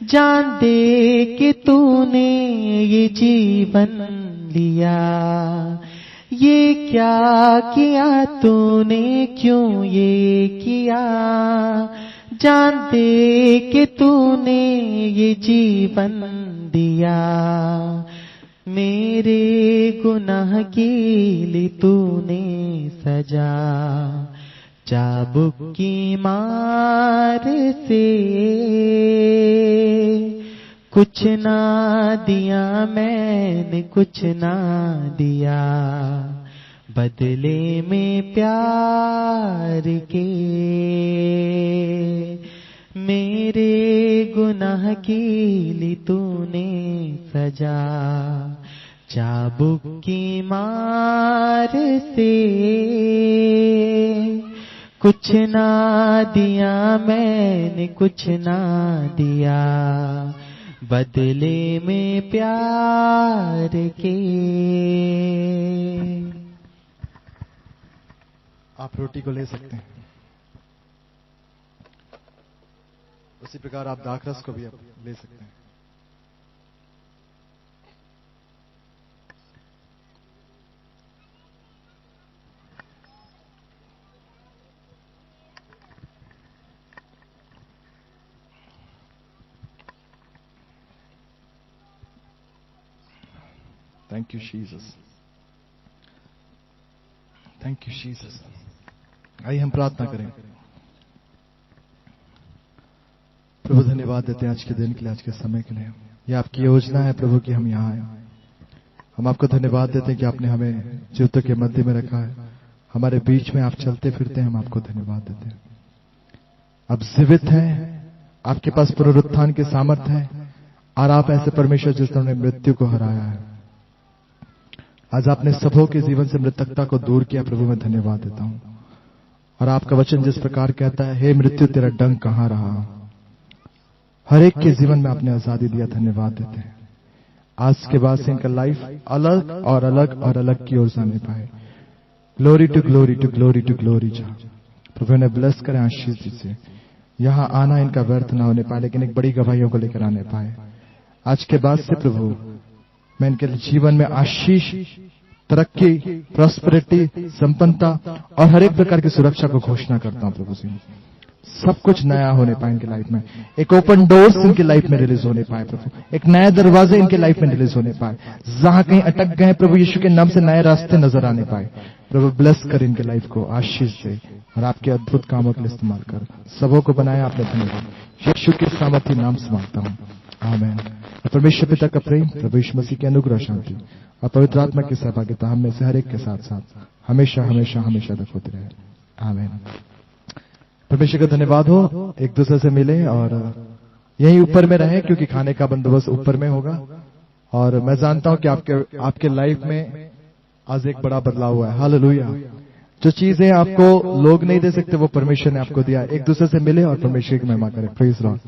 जान दे के तूने ये जीवन लिया। ये क्या किया तूने, क्यों ये किया, जान दे के तूने ये जीवन दिया। मेरे गुनाह की ली तूने सजा, चाबुक की मार से कुछ ना दिया मैंने, कुछ ना दिया। बदले में प्यार के मेरे गुनाह की ली तूने सजा, चाबुक की मार से कुछ ना दिया मैंने, कुछ ना दिया। बदले में प्यार के। आप रोटी को ले सकते हैं, उसी प्रकार आप दाखरस को भी आप ले सकते हैं। Thank you Jesus, thank you Jesus. आइए हम प्रार्थना करें। प्रभु धन्यवाद देते हैं आज के दिन के लिए, आज के समय के लिए। ये आपकी योजना है प्रभु कि हम यहाँ आए। हम आपको धन्यवाद देते हैं कि आपने हमें जूतों के मध्य में रखा है, हमारे बीच में आप चलते फिरते हैं। हम आपको धन्यवाद देते हैं। आप जीवित हैं, आपके पास पुनरुत्थान की सामर्थ्य है, और आप ऐसे परमेश्वर जिसने मृत्यु को हराया है। आज आपने सबों के जीवन से मृतकता को दूर किया। प्रभु मैं धन्यवाद देता हूं। और आपका वचन जिस प्रकार कहता है, हे मृत्यु तेरा डंक कहां रहा। हर एक के जीवन में आपने आजादी दिया। धन्यवाद देते हैं। आज के बाद से इनका लाइफ अलग और अलग और अलग की ओर जाने पाए। Glory to glory to glory to glory जा। प्रभु ने ब्लेस करें, आशीष दीजिए। यहां आना इनका व्यर्थ ना होने पाए, लेकिन एक बड़ी गवाहियों को लेकर आने पाए। आज के बाद से प्रभु मैं इनके जीवन में आशीष, तरक्की, प्रॉस्पेरिटी, संपन्नता और हर एक प्रकार की सुरक्षा को घोषणा करता हूं। प्रभु जी सब कुछ नया होने पाए इनके लाइफ में। एक ओपन डोर्स इनकी लाइफ में रिलीज होने पाए प्रभु। एक नए दरवाजे इनके लाइफ में रिलीज होने पाए। जहां कहीं अटक गए प्रभु यीशु के नाम से नए रास्ते नजर आने पाए। प्रभु ब्लेस कर इनके लाइफ को, आशीष दे और आपके अद्भुत कामों के लिए इस्तेमाल कर। सबों को बनाया आपने। धन्यवाद यीशु के सामर्थ्य नाम से मांगता हूं, आमीन। परमेश्वर पिता का प्रेम, प्रभु यीशु मसीह की अनुग्रह, शांति और पवित्र आत्मा की सहभागिता हम में से हर एक के साथ साथ हमेशा हमेशा हमेशा तक होती रहे, आमीन। परमेश्वर का धन्यवाद हो। एक दूसरे से मिले और यहीं ऊपर में रहे, क्योंकि खाने का बंदोबस्त ऊपर में होगा। और मैं जानता हूं कि आपके लाइफ में आज एक बड़ा बदलाव हुआ है। हालेलुया। जो चीजें आपको लोग नहीं दे सकते वो परमेश्वर ने आपको दिया। एक दूसरे से मिले और परमेश्वर की महिमा करें। Praise Lord.